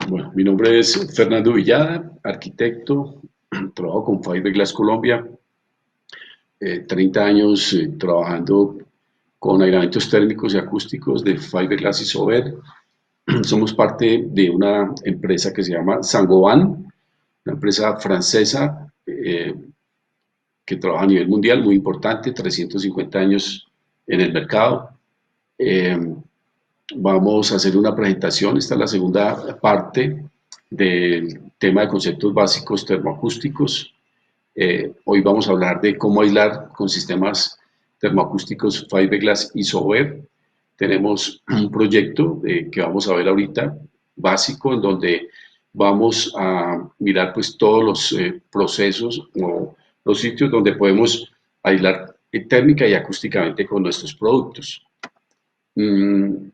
Bueno, mi nombre es Fernando Villada, arquitecto, trabajo con Fiberglass Colombia, 30 años trabajando con aislamientos térmicos y acústicos de Fiberglass y Sober. Somos parte de una empresa que se llama Saint-Gobain, una empresa francesa que trabaja a nivel mundial, muy importante, 350 años en el mercado. Eh, Vamos a hacer una presentación, esta es la segunda parte del tema de conceptos básicos termoacústicos. Hoy vamos a hablar de cómo aislar con sistemas termoacústicos Fiberglass y Sober. Tenemos un proyecto que vamos a ver ahorita, básico, en donde vamos a mirar pues todos los procesos o los sitios donde podemos aislar térmica y acústicamente con nuestros productos. Mm,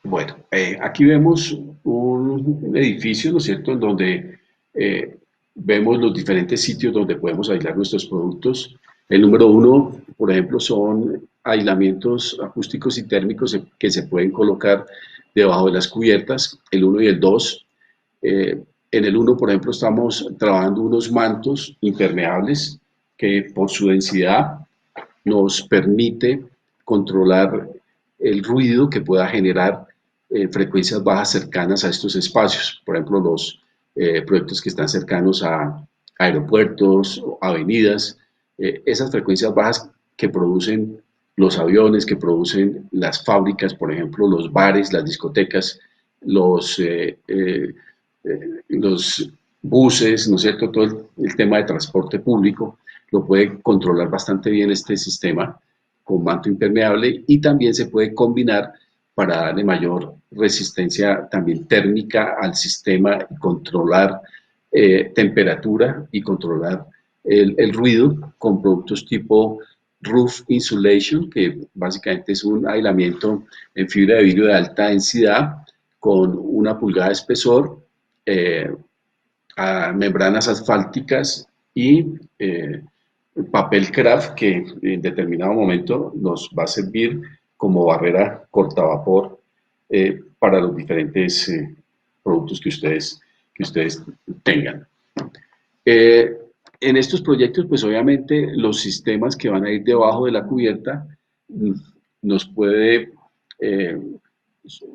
Bueno, aquí vemos un edificio, ¿no es cierto?, en donde eh, vemos los diferentes sitios donde podemos aislar nuestros productos. El número uno, por ejemplo, son aislamientos acústicos y térmicos que se pueden colocar debajo de las cubiertas, el uno y el dos. En el uno, por ejemplo, estamos trabajando unos mantos impermeables que por su densidad nos permite controlar el ruido que pueda generar frecuencias bajas cercanas a estos espacios. Por ejemplo, los proyectos que están cercanos a aeropuertos, avenidas, esas frecuencias bajas que producen los aviones, que producen las fábricas, por ejemplo, los bares, las discotecas, los, los buses, ¿no es cierto? Todo el tema de transporte público lo puede controlar bastante bien este sistema con manto impermeable y también se puede combinar para darle mayor resistencia también térmica al sistema y controlar temperatura y controlar el ruido con productos tipo roof insulation, que básicamente es un aislamiento en fibra de vidrio de alta densidad con 1 pulgada de espesor, eh, a membranas asfálticas y papel craft que en determinado momento nos va a servir como barrera cortavapor para los diferentes productos que ustedes tengan. Eh, en estos proyectos, pues obviamente los sistemas que van a ir debajo de la cubierta mm, nos puede, eh,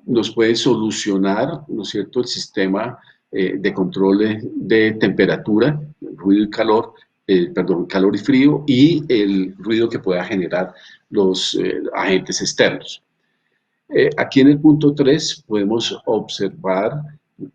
nos puede solucionar, ¿no es cierto?, el sistema de control de temperatura, ruido y calor, perdón, calor y frío, y el ruido que pueda generar los agentes externos. Aquí en el punto 3 podemos observar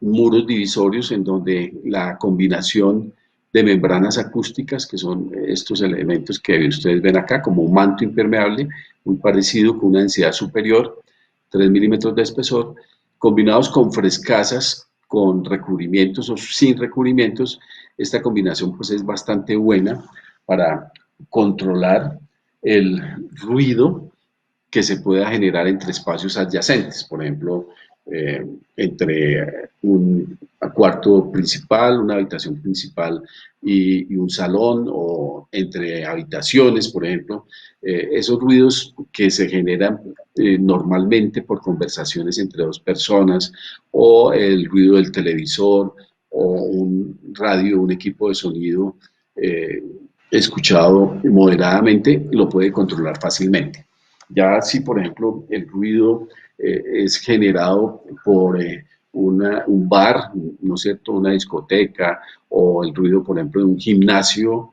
muros divisorios en donde la combinación de membranas acústicas, que son estos elementos que ustedes ven acá, como un manto impermeable, muy parecido, con una densidad superior, 3 milímetros de espesor, combinados con frescasas, con recubrimientos o sin recubrimientos. Esta combinación pues es bastante buena para controlar el ruido que se pueda generar entre espacios adyacentes, por ejemplo, entre un cuarto principal, una habitación principal y un salón, o entre habitaciones, por ejemplo, esos ruidos que se generan normalmente por conversaciones entre dos personas, o el ruido del televisor, o un radio, un equipo de sonido eh, escuchado moderadamente, lo puede controlar fácilmente. Ya si, por ejemplo, el ruido es generado por un bar, ¿no es cierto?, una discoteca, o el ruido, por ejemplo, de un gimnasio,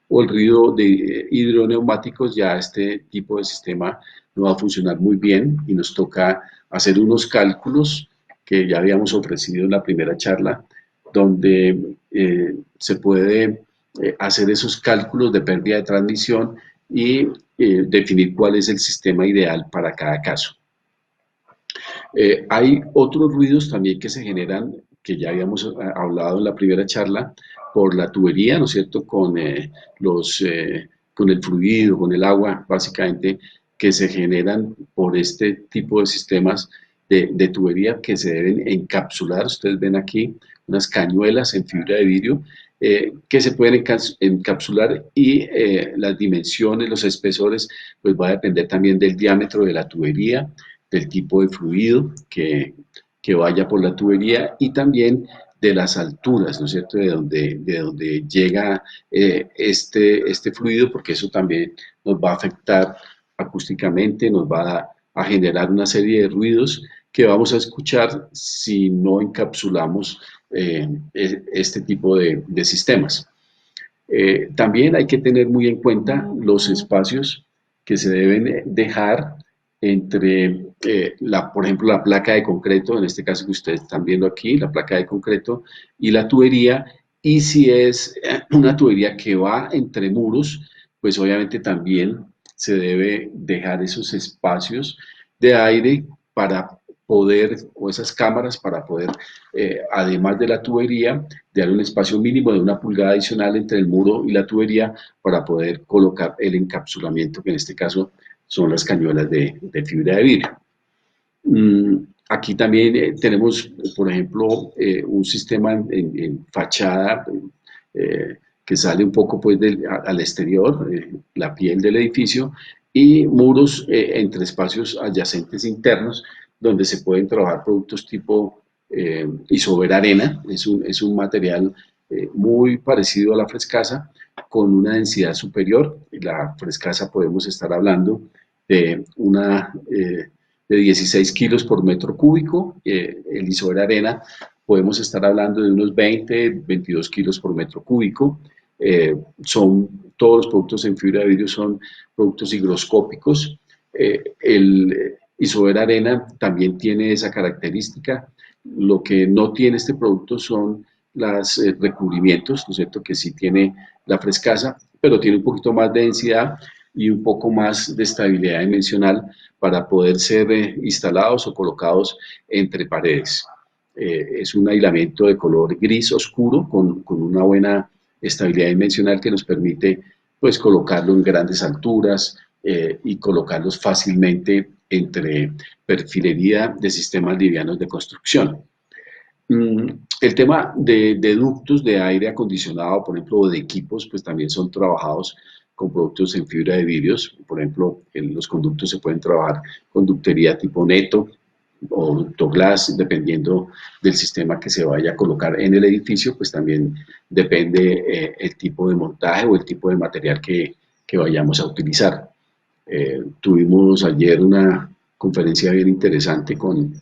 o el ruido de hidroneumáticos, ya este tipo de sistema no va a funcionar muy bien y nos toca hacer unos cálculos que ya habíamos ofrecido en la primera charla, donde se puede hacer esos cálculos de pérdida de transmisión y definir cuál es el sistema ideal para cada caso. Hay otros ruidos también que se generan, que ya habíamos hablado en la primera charla, por la tubería, ¿no es cierto?, con el fluido, con el agua, básicamente, que se generan por este tipo de sistemas de tubería que se deben encapsular. Ustedes ven aquí unas cañuelas en fibra de vidrio. que se pueden encapsular y las dimensiones, los espesores, pues va a depender también del diámetro de la tubería, del tipo de fluido que vaya por la tubería y también de las alturas, ¿no es cierto?, de donde llega este fluido, porque eso también nos va a afectar acústicamente, nos va a generar una serie de ruidos que vamos a escuchar si no encapsulamos este tipo de sistemas. También hay que tener muy en cuenta los espacios que se deben dejar entre, por ejemplo, la placa de concreto, en este caso que ustedes están viendo aquí, la placa de concreto y la tubería, y si es una tubería que va entre muros, pues obviamente también se debe dejar esos espacios de aire para poder, o esas cámaras para poder, además de la tubería, dar un espacio mínimo de 1 pulgada adicional entre el muro y la tubería para poder colocar el encapsulamiento, que en este caso son las cañuelas de fibra de vidrio. Aquí también tenemos, por ejemplo, un sistema en fachada que sale un poco pues, al exterior, la piel del edificio, y muros entre espacios adyacentes internos, donde se pueden trabajar productos tipo isover arena. Es un material muy parecido a la frescasa, con una densidad superior. La frescasa podemos estar hablando de de 16 kilos por metro cúbico. El isover arena podemos estar hablando de unos 22 kilos por metro cúbico. Todos los productos en fibra de vidrio son productos higroscópicos. El isover arena también tiene esa característica. Lo que no tiene este producto son los recubrimientos, ¿no es cierto?, que sí tiene la frescasa, pero tiene un poquito más de densidad y un poco más de estabilidad dimensional para poder ser instalados o colocados entre paredes. Es un aislamiento de color gris oscuro con una buena estabilidad dimensional que nos permite pues colocarlo en grandes alturas y colocarlos fácilmente entre perfilería de sistemas livianos de construcción. El tema de ductos de aire acondicionado, por ejemplo, o de equipos, pues también son trabajados con productos en fibra de vidrios. Por ejemplo, los conductos se pueden trabajar con ductería tipo neto o ducto glass, dependiendo del sistema que se vaya a colocar en el edificio, pues también depende el tipo de montaje o el tipo de material que vayamos a utilizar. Tuvimos ayer una conferencia bien interesante con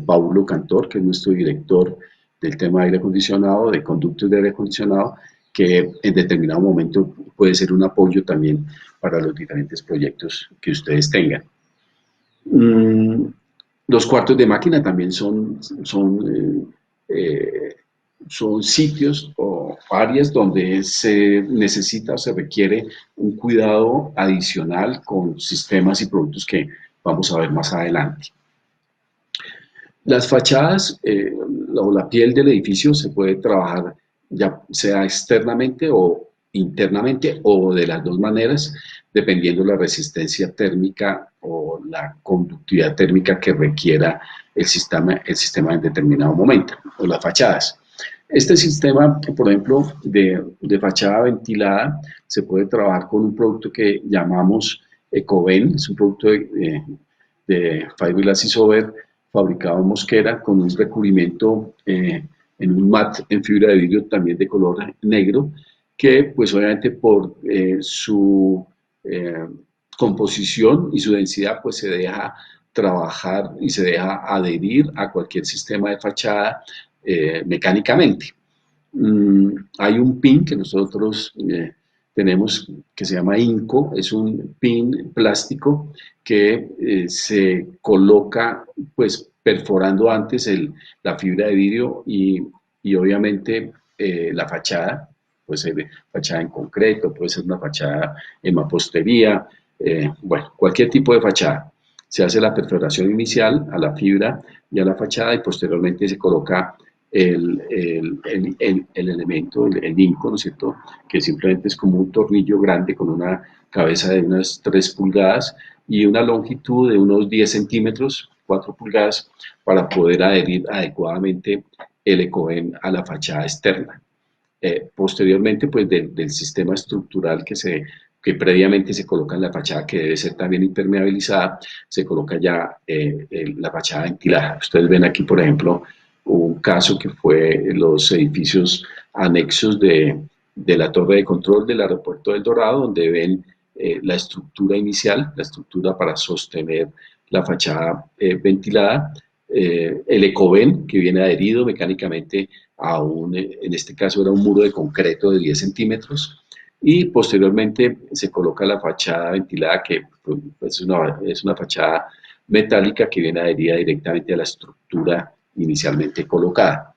Paulo Cantor, que es nuestro director del tema de aire acondicionado, de conductos de aire acondicionado, que en determinado momento puede ser un apoyo también para los diferentes proyectos que ustedes tengan. Los cuartos de máquina también son sitios o áreas donde se necesita o se requiere un cuidado adicional con sistemas y productos que vamos a ver más adelante. Las fachadas o la piel del edificio se puede trabajar ya sea externamente o internamente o de las dos maneras, dependiendo la resistencia térmica o la conductividad térmica que requiera el sistema en determinado momento, o las fachadas. Este sistema, por ejemplo, de fachada ventilada, se puede trabajar con un producto que llamamos Ecoven, es un producto de Fiberglass Isover fabricado en Mosquera con un recubrimiento en un mat en fibra de vidrio también de color negro, que pues obviamente por su composición y su densidad pues se deja trabajar y se deja adherir a cualquier sistema de fachada mecánicamente. Hay un pin que nosotros tenemos que se llama INCO, es un pin plástico que se coloca pues perforando antes la fibra de vidrio y obviamente la fachada, puede ser fachada en concreto, puede ser una fachada en mampostería, bueno, cualquier tipo de fachada. Se hace la perforación inicial a la fibra y a la fachada y posteriormente se coloca el elemento, el INCO, ¿no es cierto?, que simplemente es como un tornillo grande con una cabeza de unas 3 pulgadas y una longitud de unos 10 centímetros, 4 pulgadas, para poder adherir adecuadamente el Ecoven a la fachada externa. Posteriormente, pues del sistema estructural que previamente se coloca en la fachada, que debe ser también impermeabilizada, se coloca ya la fachada ventilada. Ustedes ven aquí, por ejemplo, un caso que fue los edificios anexos de la torre de control del aeropuerto del Dorado, donde ven la estructura inicial, la estructura para sostener la fachada ventilada, el ecoven que viene adherido mecánicamente a en este caso era un muro de concreto de 10 centímetros, y posteriormente se coloca la fachada ventilada que pues, es una fachada metálica que viene adherida directamente a la estructura inicialmente colocada.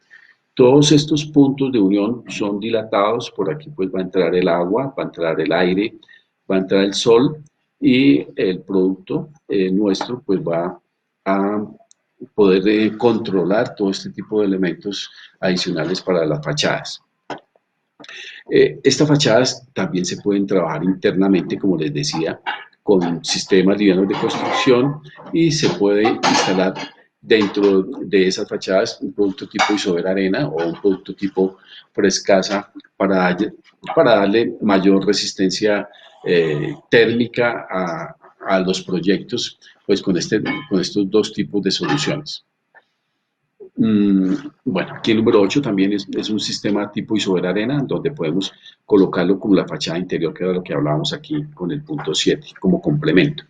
Todos estos puntos de unión son dilatados, por aquí pues va a entrar el agua, va a entrar el aire, va a entrar el sol, y el producto nuestro pues va a poder controlar todo este tipo de elementos adicionales para las fachadas. Estas fachadas también se pueden trabajar internamente, como les decía, con sistemas livianos de construcción, y se puede instalar dentro de esas fachadas un producto tipo Isover Arena o un producto tipo Frescasa para darle mayor resistencia térmica a los proyectos, pues con estos dos tipos de soluciones. Bueno, aquí el número 8 también es un sistema tipo Isover Arena, donde podemos colocarlo como la fachada interior, que era lo que hablábamos aquí con el punto 7, como complemento.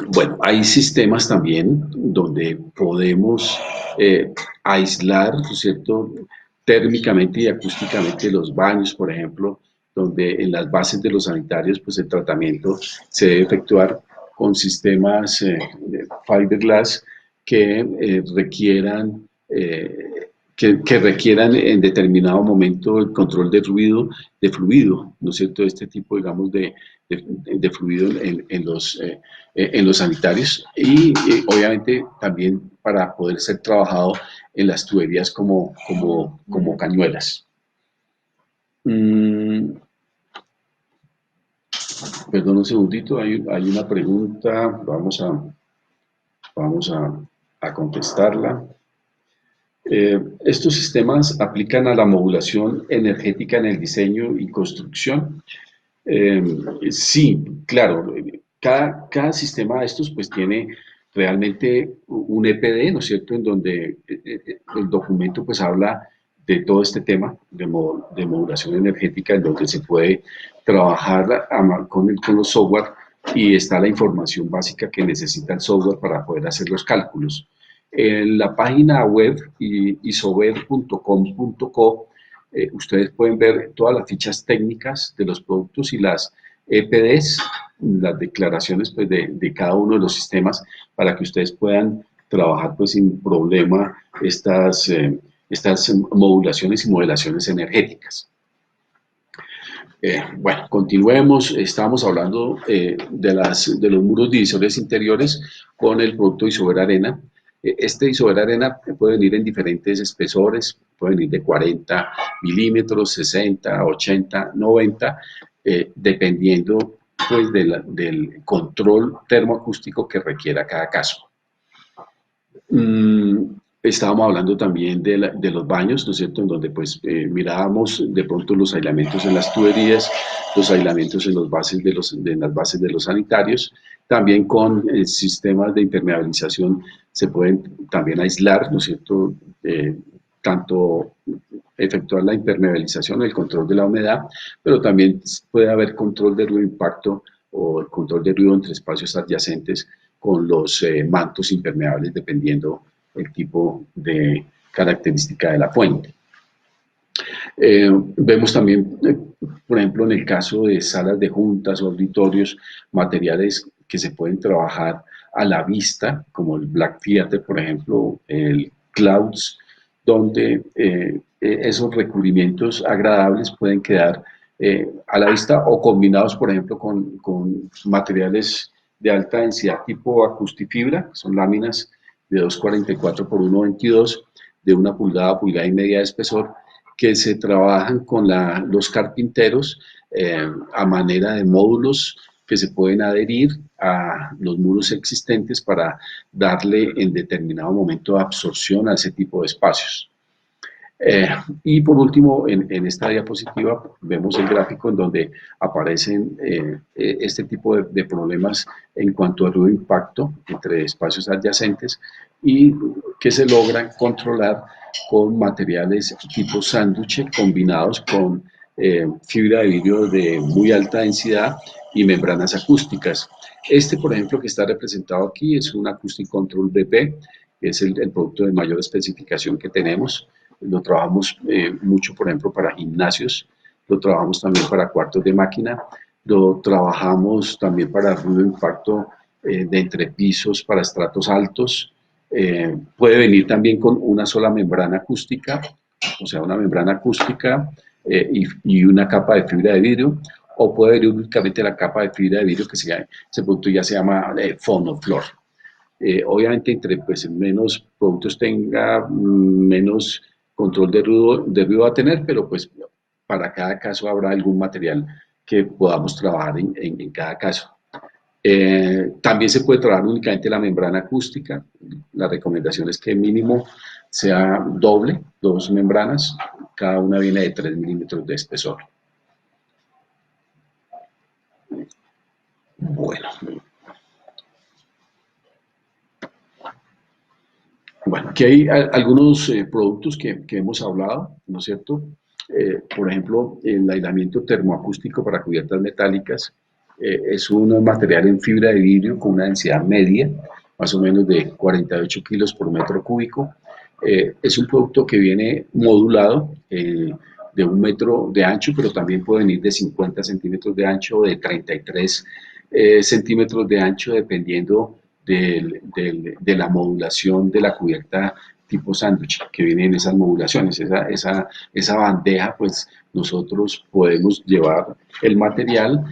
Bueno, hay sistemas también donde podemos aislar, ¿no es cierto?, térmicamente y acústicamente los baños, por ejemplo, donde en las bases de los sanitarios, pues el tratamiento se debe efectuar con sistemas de fiberglass que requieran en determinado momento el control de ruido, de fluido, ¿no es cierto? Este tipo, digamos, de fluido en los sanitarios, y obviamente también para poder ser trabajado en las tuberías como cañuelas. Perdón un segundito, hay una pregunta, vamos a contestarla. Estos sistemas aplican a la modulación energética en el diseño y construcción. Sí, claro, cada sistema de estos pues tiene realmente un EPD, ¿no es cierto?, en donde el documento pues habla de todo este tema de modulación energética, en donde se puede trabajar con los software, y está la información básica que necesita el software para poder hacer los cálculos. En la página web isover.com.co ustedes pueden ver todas las fichas técnicas de los productos y las EPDs, las declaraciones pues, de cada uno de los sistemas, para que ustedes puedan trabajar pues, sin problema estas modulaciones y modelaciones energéticas. Bueno, continuemos. Estábamos hablando de los muros divisores interiores con el producto Isover Arena. Este Isover Arena puede venir en diferentes espesores, puede venir de 40 milímetros, 60, 80, 90, dependiendo pues, del control termoacústico que requiera cada caso. Estábamos hablando también de los baños, ¿no es cierto?, en donde pues mirábamos de pronto los aislamientos en las tuberías, los aislamientos en las bases de los sanitarios. También con sistemas de impermeabilización se pueden también aislar, ¿no es cierto?, tanto efectuar la impermeabilización, el control de la humedad, pero también puede haber control de ruido impacto o control de ruido entre espacios adyacentes con los mantos impermeables, dependiendo el tipo de característica de la fuente. Vemos también, por ejemplo, en el caso de salas de juntas o auditorios, materiales que se pueden trabajar a la vista, como el Black Theater, por ejemplo, el Clouds, donde esos recubrimientos agradables pueden quedar a la vista, o combinados, por ejemplo, con materiales de alta densidad tipo acustifibra, que son láminas de 2,44 por 1,22, de 1 pulgada, pulgada y media de espesor, que se trabajan con los carpinteros a manera de módulos que se pueden adherir a los muros existentes para darle en determinado momento absorción a ese tipo de espacios. Eh, y por último, en esta diapositiva vemos el gráfico en donde aparecen este tipo de problemas en cuanto al ruido de impacto entre espacios adyacentes y que se logran controlar con materiales tipo sándwich combinados con fibra de vidrio de muy alta densidad y membranas acústicas. Este, por ejemplo, que está representado aquí es un Acoustic Control BP, que es el producto de mayor especificación que tenemos. Lo trabajamos mucho, por ejemplo, para gimnasios, lo trabajamos también para cuartos de máquina, lo trabajamos también para ruido de impacto de entrepisos para estratos altos. Puede venir también con una sola membrana acústica, o sea, una membrana acústica y una capa de fibra de vidrio, o puede venir únicamente la capa de fibra de vidrio que ese producto ya se llama fonoflor. Obviamente, entre pues, menos productos tenga, menos control de ruido va a tener, pero pues para cada caso habrá algún material que podamos trabajar en cada caso. También se puede trabajar únicamente la membrana acústica. La recomendación es que mínimo sea doble, dos membranas, cada una viene de 3 milímetros de espesor. Bueno, Bueno, aquí hay algunos productos que hemos hablado, ¿no es cierto? Por ejemplo, el aislamiento termoacústico para cubiertas metálicas es un material en fibra de vidrio con una densidad media, más o menos de 48 kilos por metro cúbico. Es un producto que viene modulado de 1 metro de ancho, pero también puede venir de 50 centímetros de ancho o de 33 centímetros de ancho, dependiendo de la modulación de la cubierta tipo sándwich que viene en esas modulaciones. Esa bandeja, pues nosotros podemos llevar el material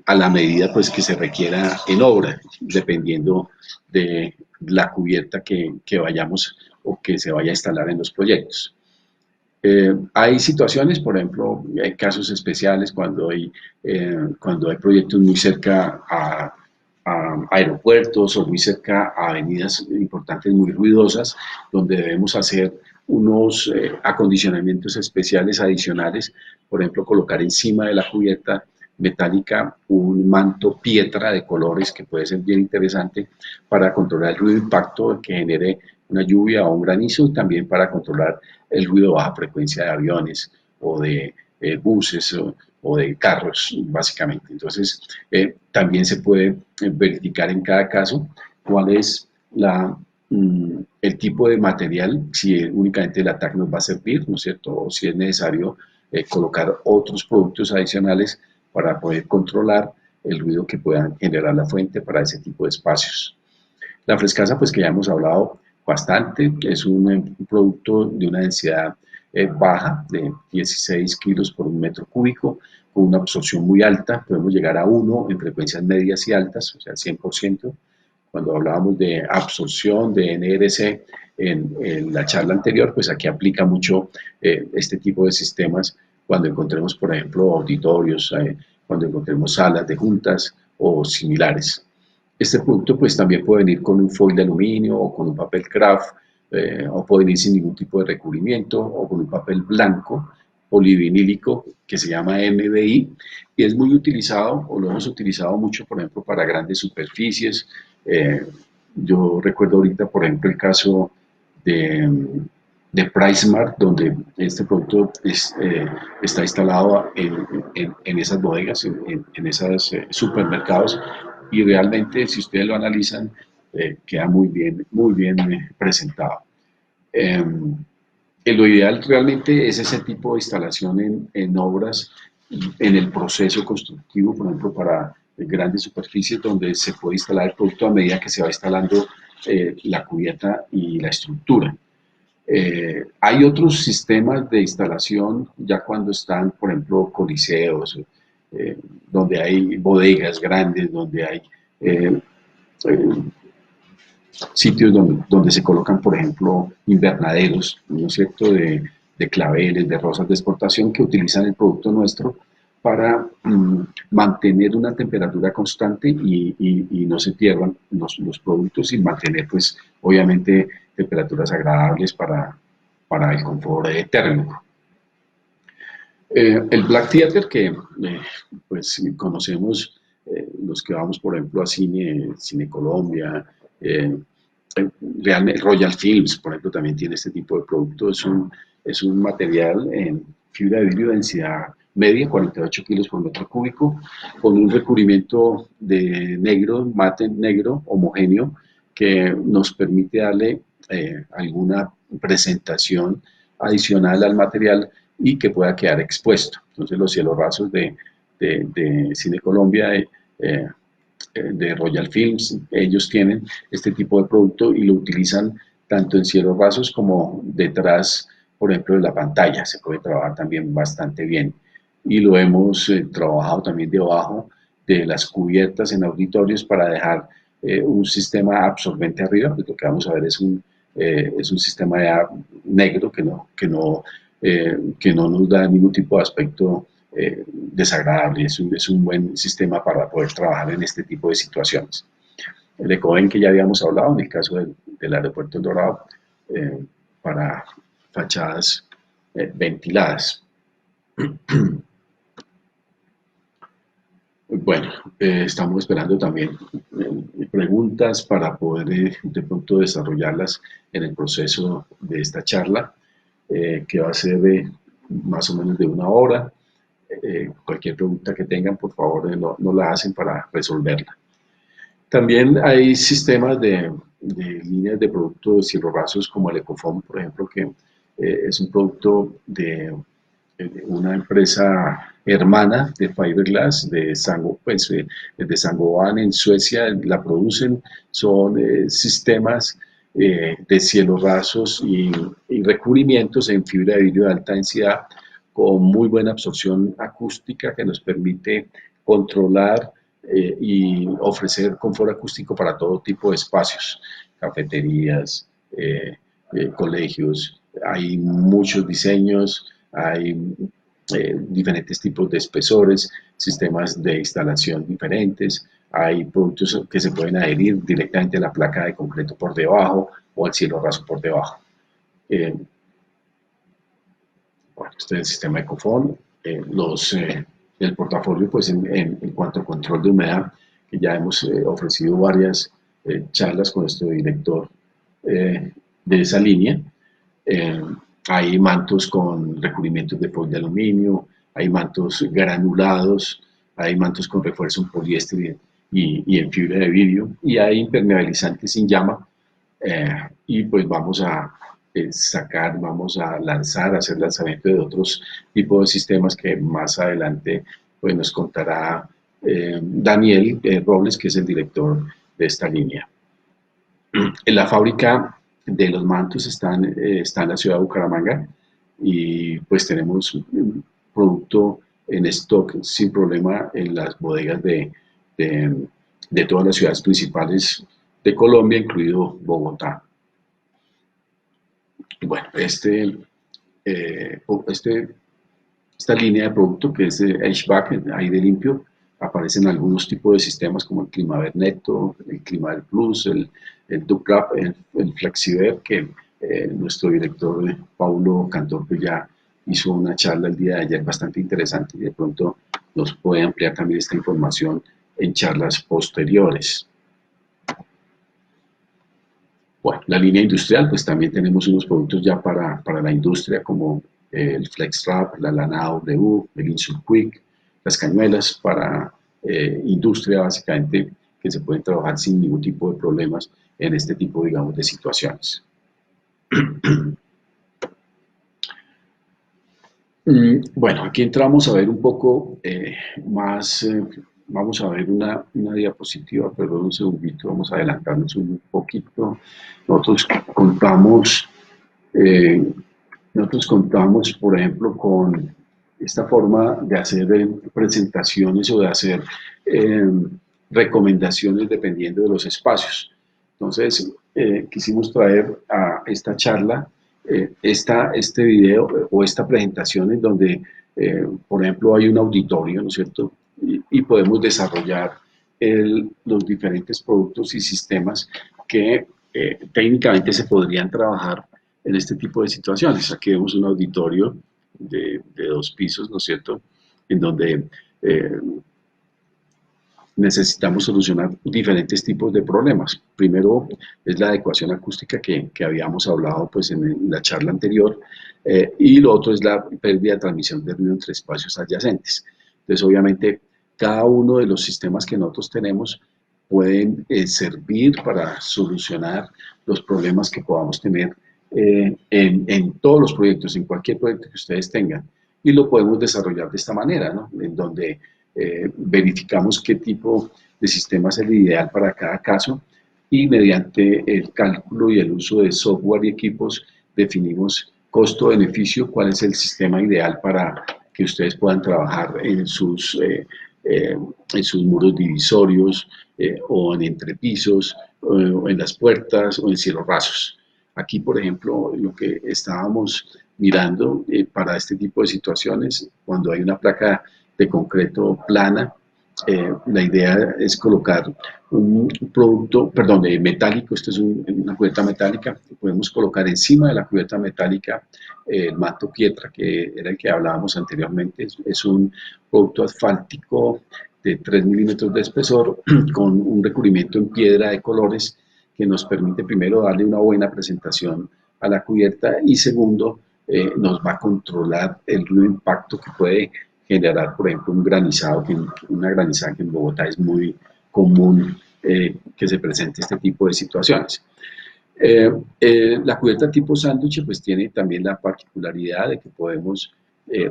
a la medida pues, que se requiera en obra, dependiendo de la cubierta que vayamos o que se vaya a instalar en los proyectos. Hay situaciones, por ejemplo, hay casos especiales cuando hay proyectos muy cerca a aeropuertos o muy cerca a avenidas importantes muy ruidosas, donde debemos hacer unos acondicionamientos especiales adicionales, por ejemplo, colocar encima de la cubierta metálica un manto pietra de colores que puede ser bien interesante para controlar el ruido de impacto que genere una lluvia o un granizo, y también para controlar el ruido de baja frecuencia de aviones o de buses o de carros, básicamente. Entonces, también se puede verificar en cada caso cuál es el tipo de material, si únicamente el ATAC nos va a servir, ¿no es cierto? O si es necesario colocar otros productos adicionales para poder controlar el ruido que puedan generar la fuente para ese tipo de espacios. La frescasa, pues que ya hemos hablado bastante, es un producto de una densidad baja, de 16 kilos por 1 metro cúbico, con una absorción muy alta, podemos llegar a 1 en frecuencias medias y altas, o sea, 100%. Cuando hablábamos de absorción de NRC en la charla anterior, pues aquí aplica mucho este tipo de sistemas cuando encontremos, por ejemplo, auditorios, cuando encontremos salas de juntas o similares. Este producto pues también puede venir con un foil de aluminio o con un papel craft, o puede venir sin ningún tipo de recubrimiento o con un papel blanco polivinílico que se llama MDI, y es muy utilizado, o lo hemos utilizado mucho, por ejemplo, para grandes superficies. Yo recuerdo ahorita, por ejemplo, el caso de PriceSmart, donde este producto está instalado en esas bodegas, en esos supermercados, y realmente, si ustedes lo analizan, queda muy bien presentado. Eh, lo ideal realmente es ese tipo de instalación en obras, en el proceso constructivo, por ejemplo, para grandes superficies donde se puede instalar el producto a medida que se va instalando la cubierta y la estructura. Hay otros sistemas de instalación ya cuando están, por ejemplo, coliseos, eh, donde hay bodegas grandes, donde hay eh, eh, sitios donde se colocan, por ejemplo, invernaderos, ¿no es cierto?, de claveles, de rosas de exportación que utilizan el producto nuestro para mantener una temperatura constante y no se pierdan los productos, y mantener, pues, obviamente, temperaturas agradables para el confort térmico. El Black Theater, que pues conocemos los que vamos, por ejemplo, a Cine Colombia, realmente Royal Films, por ejemplo, también tiene este tipo de producto. Es un material en fibra de vidrio de densidad media, 48 kilos por metro cúbico, con un recubrimiento de negro, mate negro, homogéneo, que nos permite darle alguna presentación adicional al material y que pueda quedar expuesto. Entonces los cielos rasos de Cine Colombia, de Royal Films, ellos tienen este tipo de producto y lo utilizan tanto en cielos rasos como detrás, por ejemplo, de la pantalla. Se puede trabajar también bastante bien. Y lo hemos trabajado también debajo de las cubiertas en auditorios para dejar un sistema absorbente arriba, pues lo que vamos a ver es un sistema ya negro que no nos da ningún tipo de aspecto desagradable. Es un buen sistema para poder trabajar en este tipo de situaciones. El EcoVent que ya habíamos hablado, en el caso del aeropuerto El Dorado, para fachadas ventiladas. Bueno, estamos esperando también preguntas para poder de pronto desarrollarlas en el proceso de esta charla, que va a ser más o menos de una hora. Cualquier pregunta que tengan, por favor, no la hacen para resolverla. También hay sistemas de líneas de productos de cielos rasos como el Ecofoam, por ejemplo, que es un producto de una empresa hermana de Fiberglass de Saint-Gobain en Suecia, la producen. Son sistemas de cielos rasos y recubrimientos en fibra de vidrio de alta densidad con muy buena absorción acústica que nos permite controlar y ofrecer confort acústico para todo tipo de espacios, cafeterías, colegios. Hay muchos diseños, hay diferentes tipos de espesores, sistemas de instalación diferentes, hay productos que se pueden adherir directamente a la placa de concreto por debajo o al cielo raso por debajo. Bueno, este es el sistema Ecofoam. El portafolio, pues en cuanto a control de humedad, que ya hemos ofrecido varias charlas con nuestro director de esa línea. Hay mantos con recubrimientos de foil de aluminio, hay mantos granulados, hay mantos con refuerzo en poliéster y en fibra de vidrio, y hay impermeabilizantes sin llama, y pues vamos a vamos a hacer lanzamiento de otros tipos de sistemas que más adelante pues, nos contará Daniel Robles, que es el director de esta línea. En la fábrica de los mantos está en la ciudad de Bucaramanga y pues tenemos un producto en stock sin problema en las bodegas de todas las ciudades principales de Colombia, incluido Bogotá. Bueno, esta línea de producto que es de HVAC, aire limpio, aparecen algunos tipos de sistemas como el Climaver Neto, el Climaver Plus, el Ducrap, el Flexiver, que nuestro director Paulo Cantor pues ya hizo una charla el día de ayer bastante interesante y de pronto nos puede ampliar también esta información en charlas posteriores. Bueno, la línea industrial, pues también tenemos unos productos ya para la industria como el FlexWrap, la lana W, el Insult Quick, las cañuelas para industria básicamente que se pueden trabajar sin ningún tipo de problemas en este tipo, digamos, de situaciones. Bueno, aquí entramos a ver un poco más, vamos a ver una diapositiva, perdón un segundito, vamos a adelantarnos un poquito. Nosotros contamos, por ejemplo, con esta forma de hacer presentaciones o de hacer recomendaciones dependiendo de los espacios. Entonces, quisimos traer a esta charla este video o esta presentación en donde, por ejemplo, hay un auditorio, ¿no es cierto? Y podemos desarrollar los diferentes productos y sistemas que técnicamente se podrían trabajar en este tipo de situaciones. Aquí vemos un auditorio de 2 pisos, ¿no es cierto?, en donde necesitamos solucionar diferentes tipos de problemas. Primero es la adecuación acústica que habíamos hablado pues, en la charla anterior, y lo otro es la pérdida de transmisión de ruido entre espacios adyacentes. Entonces, obviamente, cada uno de los sistemas que nosotros tenemos pueden servir para solucionar los problemas que podamos tener en todos los proyectos, en cualquier proyecto que ustedes tengan. Y lo podemos desarrollar de esta manera, ¿no? En donde verificamos qué tipo de sistema es el ideal para cada caso y mediante el cálculo y el uso de software y equipos definimos costo-beneficio, cuál es el sistema ideal para que ustedes puedan trabajar en sus muros divisorios, o en entrepisos, o en las puertas, o en cielos rasos. Aquí, por ejemplo, lo que estábamos mirando para este tipo de situaciones, cuando hay una placa de concreto plana, la idea es colocar un producto, perdón, metálico. Esto es una cubierta metálica. Podemos colocar encima de la cubierta metálica el manto pietra, que era el que hablábamos anteriormente. Es un producto asfáltico de 3 milímetros de espesor con un recubrimiento en piedra de colores que nos permite primero darle una buena presentación a la cubierta y segundo nos va a controlar el ruido de impacto que puede generar, por ejemplo, una granizada que en Bogotá es muy común que se presente este tipo de situaciones. La cubierta tipo sándwich pues tiene también la particularidad de que podemos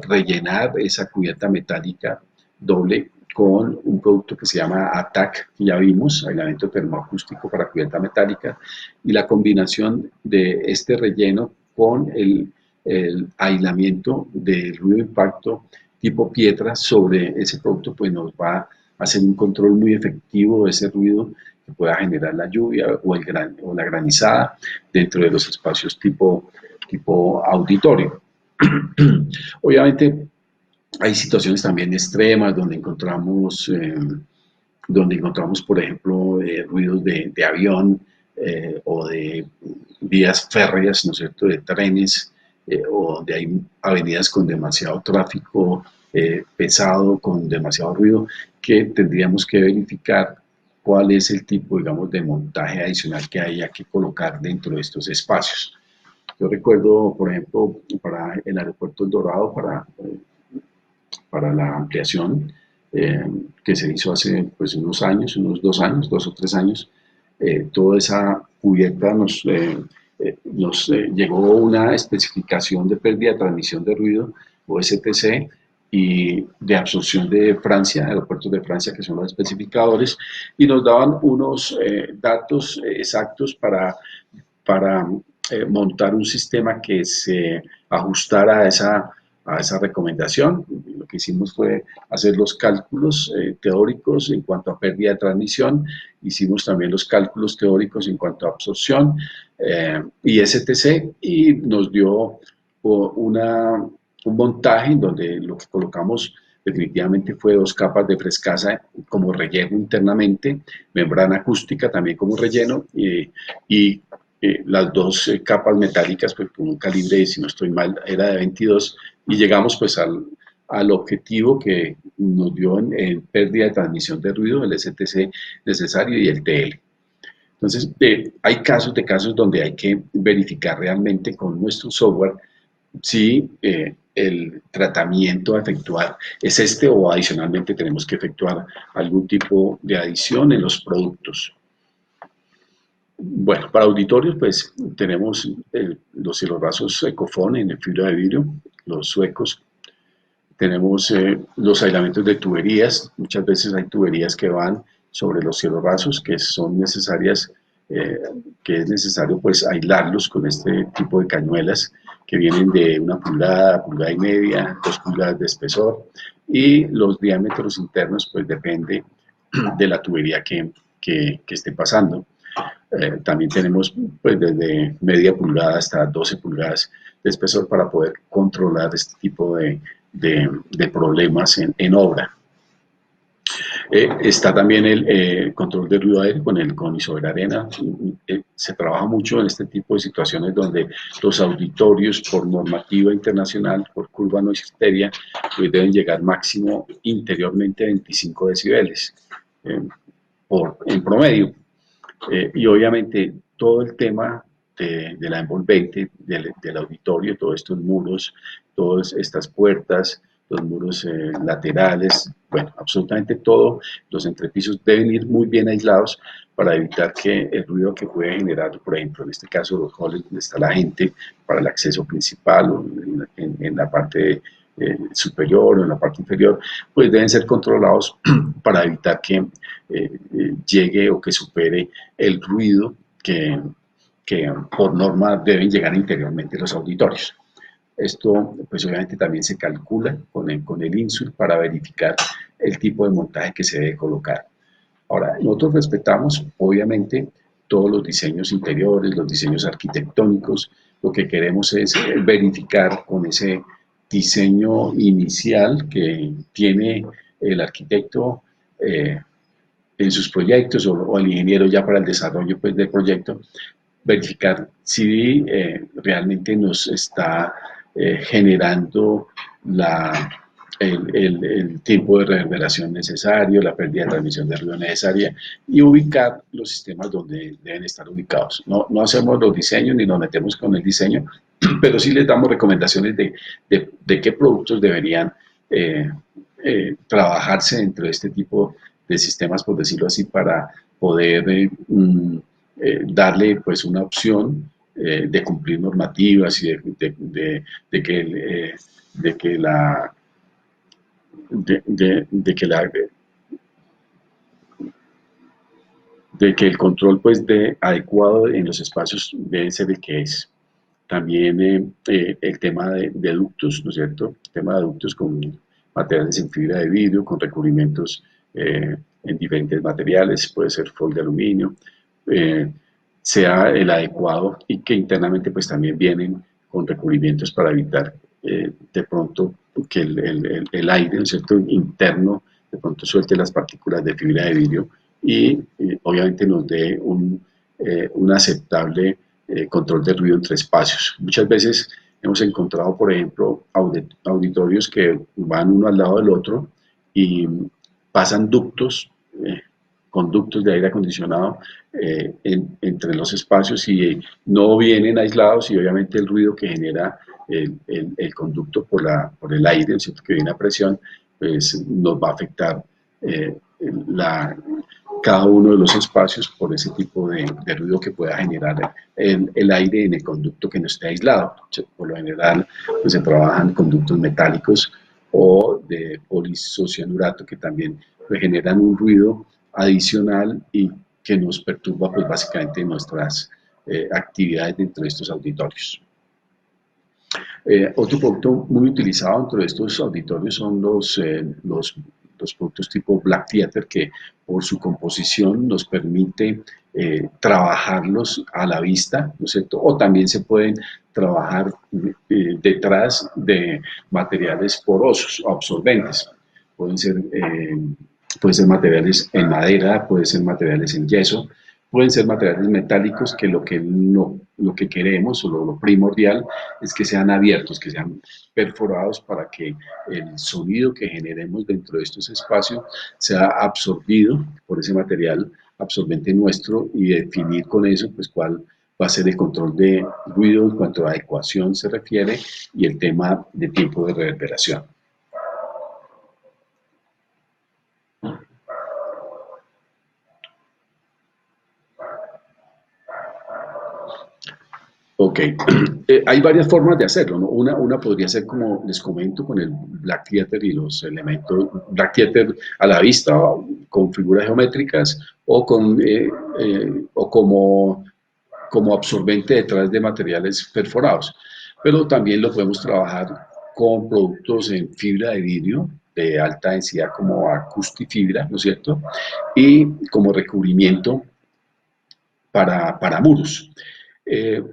rellenar esa cubierta metálica doble con un producto que se llama ATAC, que ya vimos, aislamiento termoacústico para cubierta metálica, y la combinación de este relleno con el aislamiento del ruido de impacto tipo piedra sobre ese producto, pues nos va a hacer un control muy efectivo de ese ruido que pueda generar la lluvia o la granizada dentro de los espacios tipo auditorio. Obviamente hay situaciones también extremas donde encontramos, por ejemplo, ruidos de avión o de vías férreas, ¿no es cierto?, de trenes, o donde hay avenidas con demasiado tráfico pesado, con demasiado ruido, que tendríamos que verificar cuál es el tipo, digamos, de montaje adicional que haya que colocar dentro de estos espacios. Yo recuerdo, por ejemplo, para el aeropuerto El Dorado, para la ampliación que se hizo hace pues, unos años, unos 2 años, 2 o 3 años, toda esa cubierta nos llegó una especificación de pérdida de transmisión de ruido, o STC, y de absorción de Francia, aeropuertos de Francia, que son los especificadores, y nos daban unos datos exactos para montar un sistema que se ajustara a esa recomendación. Lo que hicimos fue hacer los cálculos teóricos en cuanto a pérdida de transmisión, hicimos también los cálculos teóricos en cuanto a absorción y STC, y nos dio un montaje en donde lo que colocamos definitivamente fue 2 capas de frescasa como relleno internamente, membrana acústica también como relleno, y las 2 capas metálicas pues con un calibre, si no estoy mal, era de 22, y llegamos pues al objetivo que nos dio en pérdida de transmisión de ruido, el STC necesario y el TL. Entonces, hay casos donde hay que verificar realmente con nuestro software si el tratamiento a efectuar es este, o adicionalmente tenemos que efectuar algún tipo de adición en los productos. Bueno, para auditorios, pues tenemos los cielos Ecofon en fibra de vidrio, los suecos. Tenemos los aislamientos de tuberías. Muchas veces hay tuberías que van sobre los cielos rasos, que son necesarias, que es necesario pues aislarlos con este tipo de cañuelas que vienen de 1 pulgada, pulgada y media, 2 pulgadas de espesor, y los diámetros internos pues depende de la tubería que esté pasando. También tenemos pues, desde media pulgada hasta 12 pulgadas de espesor para poder controlar este tipo de problemas en obra. Está también el control de ruido aéreo con Isover Arena. Se trabaja mucho en este tipo de situaciones donde los auditorios, por normativa internacional, por curva no Criteria, pues deben llegar máximo interiormente a 25 decibeles eh, en promedio. Y obviamente todo el tema de la envolvente, del auditorio, todos estos muros, todas estas puertas, los muros laterales, bueno, absolutamente todo, los entrepisos deben ir muy bien aislados para evitar que el ruido que puede generar, por ejemplo, en este caso los halls donde está la gente, para el acceso principal o en la parte superior o en la parte inferior, pues deben ser controlados para evitar que llegue o que supere el ruido que por norma deben llegar interiormente los auditorios. Esto, pues obviamente también se calcula con el INSUR para verificar el tipo de montaje que se debe colocar. Ahora, nosotros respetamos, obviamente, todos los diseños interiores, los diseños arquitectónicos. Lo que queremos es verificar con ese diseño inicial que tiene el arquitecto en sus proyectos o el ingeniero ya para el desarrollo pues, del proyecto, verificar si realmente nos está generando el tiempo de reverberación necesario, la pérdida de transmisión de ruido necesaria y ubicar los sistemas donde deben estar ubicados. No hacemos los diseños ni nos metemos con el diseño, pero sí les damos recomendaciones de qué productos deberían trabajarse dentro de este tipo de sistemas, por decirlo así, para poder darle pues una opción de cumplir normativas y de que, de que la de que la de que el control pues de adecuado en los espacios debe ser el que es. También el tema de ductos, ¿no es cierto? El tema de ductos con materiales en fibra de vidrio, con recubrimientos en diferentes materiales, puede ser foil de aluminio, eh, sea el adecuado y que internamente pues también vienen con recubrimientos para evitar de pronto que el aire, ¿no es cierto?, interno de pronto suelte las partículas de fibra de vidrio y obviamente nos dé un aceptable control de ruido entre espacios. Muchas veces hemos encontrado, por ejemplo, auditorios que van uno al lado del otro y pasan ductos, conductos de aire acondicionado entre los espacios y no vienen aislados y obviamente el ruido que genera el conducto por el aire, ¿cierto?, que viene a presión, pues nos va a afectar eh, la, cada uno de los espacios por ese tipo de ruido que pueda generar el aire en el conducto que no esté aislado. Por lo general pues, se trabajan conductos metálicos o de polisocianurato que también pues, generan un ruido adicional y que nos perturba pues, básicamente nuestras actividades dentro de estos auditorios. Otro producto muy utilizado dentro de estos auditorios son los productos tipo Black Theater que por su composición nos permite trabajarlos a la vista, ¿no es cierto? O también se pueden trabajar detrás de materiales porosos o absorbentes. Pueden ser, pueden ser materiales en madera, pueden ser materiales en yeso, pueden ser materiales metálicos que lo que queremos o lo primordial es que sean abiertos, que sean perforados para que el sonido que generemos dentro de estos espacios sea absorbido por ese material absorbente nuestro y definir con eso pues cuál va a ser el control de ruido en cuanto a adecuación se refiere y el tema de tiempo de reverberación. Ok, hay varias formas de hacerlo, ¿no? Una podría ser como les comento con el Black Theater y los elementos Black Theater a la vista, con figuras geométricas o como absorbente detrás de materiales perforados. Pero también lo podemos trabajar con productos en fibra de vidrio de alta densidad como acustifibra, ¿no es cierto? Y como recubrimiento para muros. Eh,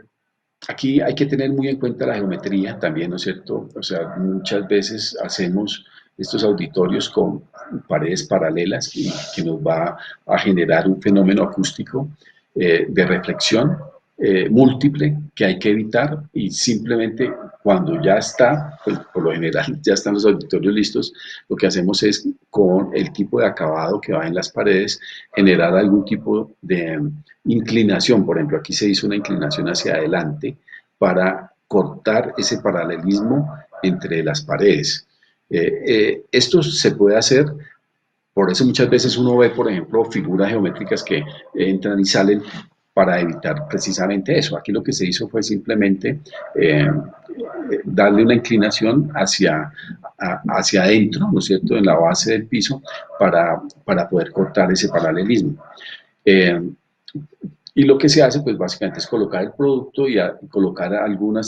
Aquí hay que tener muy en cuenta la geometría también, ¿no es cierto? O sea, muchas veces hacemos estos auditorios con paredes paralelas que nos va a generar un fenómeno acústico de reflexión múltiple que hay que evitar, y simplemente cuando ya está, pues por lo general ya están los auditorios listos, lo que hacemos es con el tipo de acabado que va en las paredes generar algún tipo de inclinación. Por ejemplo, aquí se hizo una inclinación hacia adelante para cortar ese paralelismo entre las paredes. Esto se puede hacer, por eso muchas veces uno ve, por ejemplo, figuras geométricas que entran y salen para evitar precisamente eso. Aquí lo que se hizo fue simplemente darle una inclinación hacia adentro, ¿no es cierto?, en la base del piso para poder cortar ese paralelismo. Eh, y lo que se hace, pues básicamente es colocar el producto y colocar alguna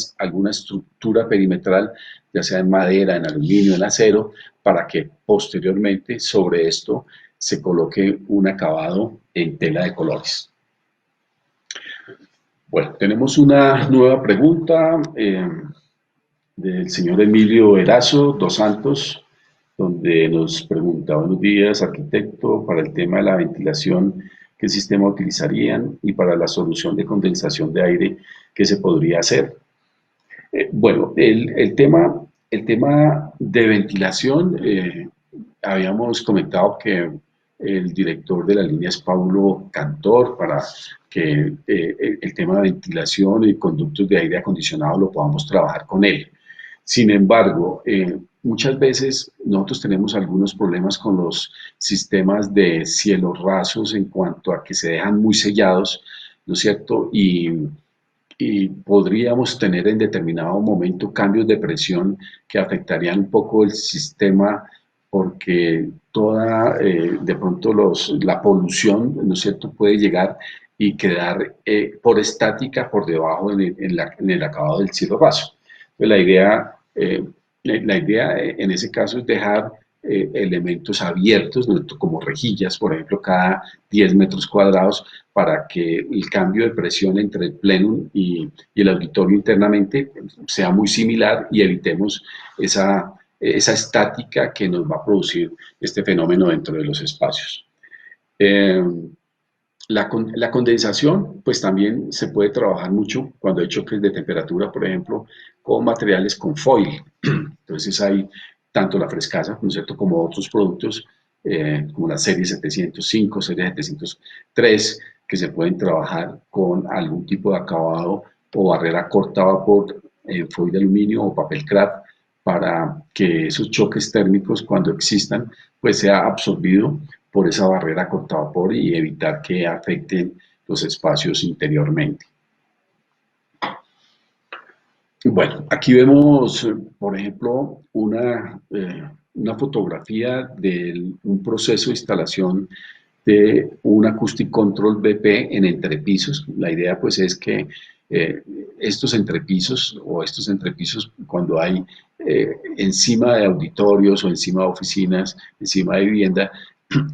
estructura perimetral, ya sea en madera, en aluminio, en acero, para que posteriormente sobre esto se coloque un acabado en tela de colores. Bueno, tenemos una nueva pregunta del señor Emilio Erazo dos Santos, donde nos pregunta: buenos días, arquitecto, para el tema de la ventilación, ¿qué sistema utilizarían? Y para la solución de condensación de aire, ¿qué se podría hacer? Bueno, el tema de ventilación, habíamos comentado que el director de la línea es Paulo Cantor, para que el tema de ventilación y conductos de aire acondicionado lo podamos trabajar con él. Sin embargo, muchas veces nosotros tenemos algunos problemas con los sistemas de cielos rasos en cuanto a que se dejan muy sellados, ¿no es cierto? Y podríamos tener en determinado momento cambios de presión que afectarían un poco el sistema, porque de pronto la polución, ¿no es cierto?, puede llegar y quedar por estática por debajo en el acabado del cielo raso. Entonces, la idea en ese caso es dejar elementos abiertos, ¿no?, como rejillas, por ejemplo, cada 10 metros cuadrados, para que el cambio de presión entre el plenum y el auditorio internamente sea muy similar y evitemos esa estática que nos va a producir este fenómeno dentro de los espacios. La condensación, pues también se puede trabajar mucho cuando hay choques de temperatura, por ejemplo, con materiales con foil. Entonces hay tanto la frescasa, ¿no es cierto?, como otros productos, como la serie 705, serie 703, que se pueden trabajar con algún tipo de acabado o barrera corta vapor, foil de aluminio o papel craft, para que esos choques térmicos, cuando existan, pues sea absorbido por esa barrera cortavapor y evitar que afecten los espacios interiormente. Bueno, aquí vemos, por ejemplo, una fotografía de un proceso de instalación de un Acoustic Control BP en entrepisos. La idea pues es que estos entrepisos cuando hay encima de auditorios o encima de oficinas, encima de vivienda,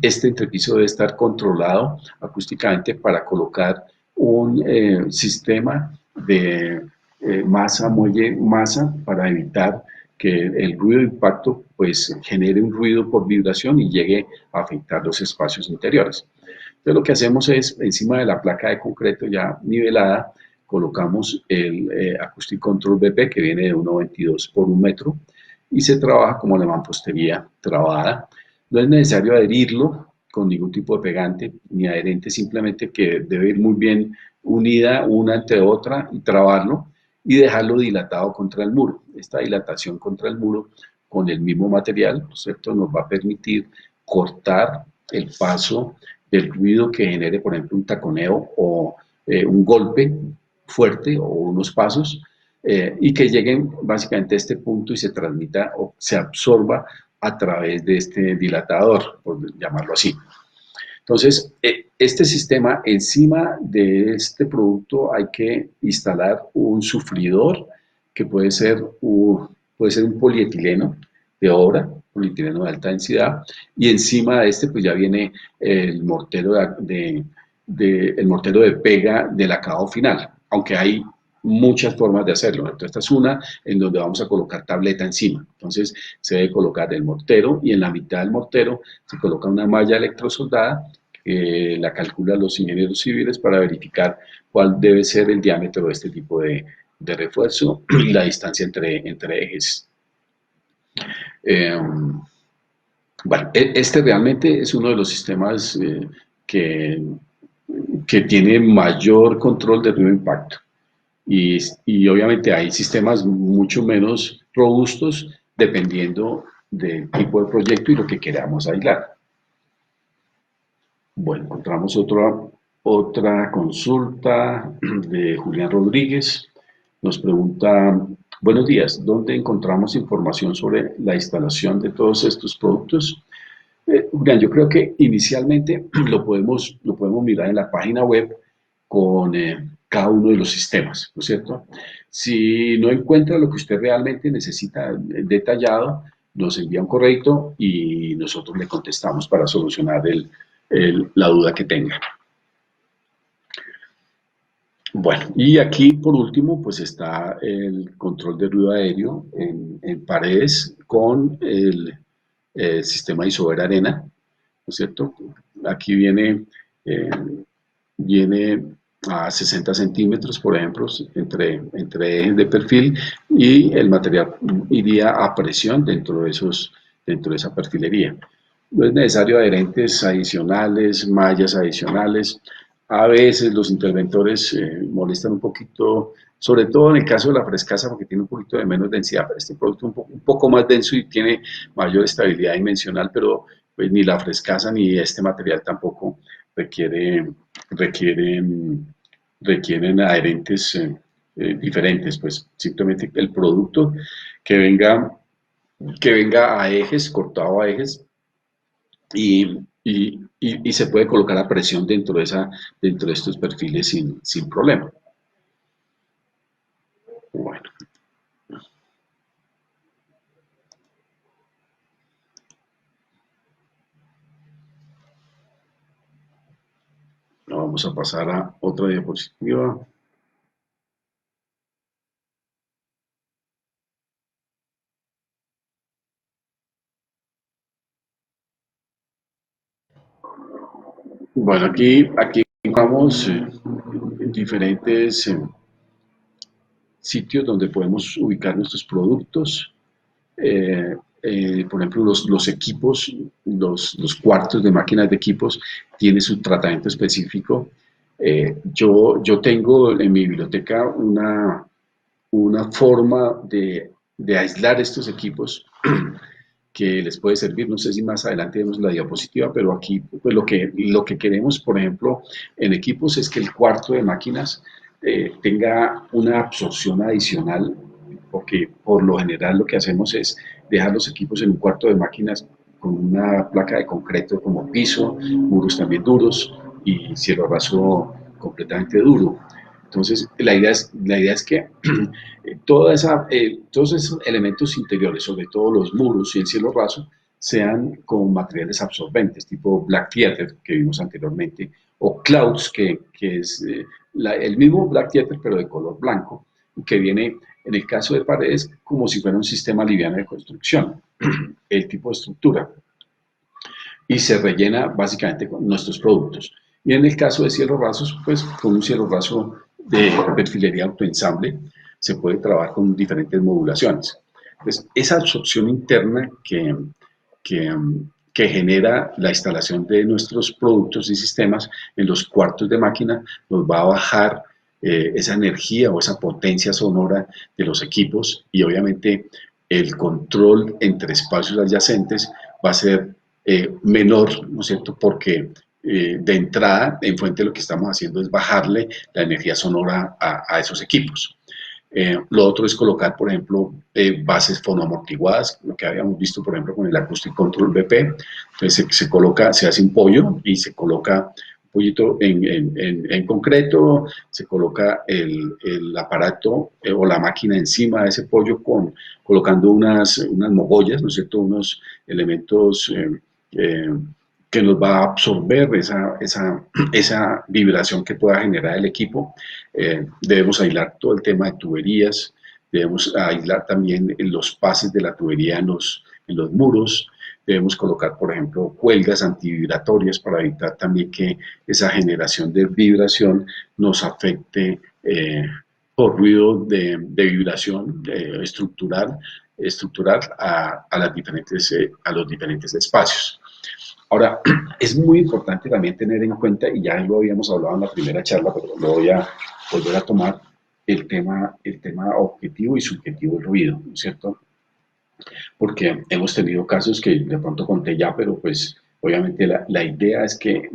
este entrepiso debe estar controlado acústicamente para colocar un sistema de masa, muelle, masa, para evitar que el ruido de impacto pues genere un ruido por vibración y llegue a afectar los espacios interiores. Entonces lo que hacemos es, encima de la placa de concreto ya nivelada, colocamos el Acoustic Control BP, que viene de 1,22 por 1 metro, y se trabaja como la mampostería trabada. No es necesario adherirlo con ningún tipo de pegante ni adherente, simplemente que debe ir muy bien unida una entre otra y trabarlo y dejarlo dilatado contra el muro. Esta dilatación contra el muro con el mismo material, ¿no es cierto?, nos va a permitir cortar el paso del ruido que genere, por ejemplo, un taconeo o un golpe fuerte o unos pasos, y que lleguen básicamente a este punto y se transmita o se absorba a través de este dilatador, por llamarlo así. Entonces, este sistema, encima de este producto hay que instalar un sufridor que puede ser un polietileno de obra, polietileno de alta densidad, y encima de este pues ya viene el mortero el mortero de pega del acabado final, aunque hay muchas formas de hacerlo. Entonces, esta es una en donde vamos a colocar tableta encima. Entonces, se debe colocar el mortero y en la mitad del mortero se coloca una malla electrosoldada que la calculan los ingenieros civiles para verificar cuál debe ser el diámetro de este tipo de refuerzo y la distancia entre ejes. Eh, bueno, este realmente es uno de los sistemas que, que tiene mayor control de ruido de impacto. Y obviamente hay sistemas mucho menos robustos dependiendo del tipo de proyecto y lo que queramos aislar. Bueno, encontramos otra consulta de Julián Rodríguez. Nos pregunta, buenos días, ¿dónde encontramos información sobre la instalación de todos estos productos? Julián, yo creo que inicialmente lo podemos mirar en la página web con cada uno de los sistemas, ¿no es cierto? Si no encuentra lo que usted realmente necesita detallado, nos envía un correo y nosotros le contestamos para solucionar la duda que tenga. Bueno, y aquí por último, pues está el control de ruido aéreo en paredes con el sistema Isover Arena, ¿no es cierto? Aquí eh, viene a 60 centímetros, por ejemplo, entre ejes de perfil y el material iría a presión dentro de esa perfilería. No es necesario adherentes adicionales, mallas adicionales. A veces los interventores molestan un poquito, sobre todo en el caso de la frescasa, porque tiene un poquito de menos densidad, pero este producto es un poco más denso y tiene mayor estabilidad dimensional, pero pues, ni la frescasa ni este material tampoco requiere, requieren, requieren adherentes diferentes, pues simplemente el producto que venga, que venga a ejes, cortado a ejes, y se puede colocar a presión dentro de estos perfiles sin problema. Bueno, vamos a pasar a otra diapositiva. Bueno, aquí vamos diferentes sitios donde podemos ubicar nuestros productos. Por ejemplo, los equipos, los cuartos de máquinas de equipos, tiene su tratamiento específico. Yo tengo en mi biblioteca una forma de aislar estos equipos que les puede servir. No sé si más adelante vemos la diapositiva, pero aquí pues lo que queremos, por ejemplo, en equipos es que el cuarto de máquinas tenga una absorción adicional, porque por lo general lo que hacemos es dejar los equipos en un cuarto de máquinas con una placa de concreto como piso, muros también duros y cielo raso completamente duro. Entonces, la idea es que todos esos elementos interiores, sobre todo los muros y el cielo raso, sean con materiales absorbentes, tipo Black Theater que vimos anteriormente, o Clouds, que es el mismo Black Theater pero de color blanco, que viene, en el caso de paredes, como si fuera un sistema liviano de construcción, el tipo de estructura, y se rellena básicamente con nuestros productos. Y en el caso de cielos rasos, pues con un cielo raso de perfilería autoensamble se puede trabajar con diferentes modulaciones. Entonces, esa absorción interna que, que genera la instalación de nuestros productos y sistemas en los cuartos de máquina nos va a bajar esa energía o esa potencia sonora de los equipos y obviamente el control entre espacios adyacentes va a ser menor, ¿no es cierto? Porque de entrada, en fuente lo que estamos haciendo es bajarle la energía sonora a esos equipos. Lo otro es colocar, por ejemplo, bases fonoamortiguadas, lo que habíamos visto, por ejemplo, con el Acoustic Control BP. Entonces se coloca, se hace un pollo y se coloca un pollito en concreto, se coloca el aparato o la máquina encima de ese pollo colocando unas mogollas, ¿no es cierto? Unos elementos eh, que nos va a absorber esa vibración que pueda generar el equipo. Debemos aislar todo el tema de tuberías, debemos aislar también los pases de la tubería en los muros, debemos colocar, por ejemplo, cuelgas antivibratorias para evitar también que esa generación de vibración nos afecte por ruido de vibración estructural a los diferentes espacios. Ahora, es muy importante también tener en cuenta, y ya lo habíamos hablado en la primera charla, pero lo voy a volver a tomar, el tema objetivo y subjetivo del ruido, ¿no es cierto? Porque hemos tenido casos que de pronto conté ya, pero pues obviamente la idea es que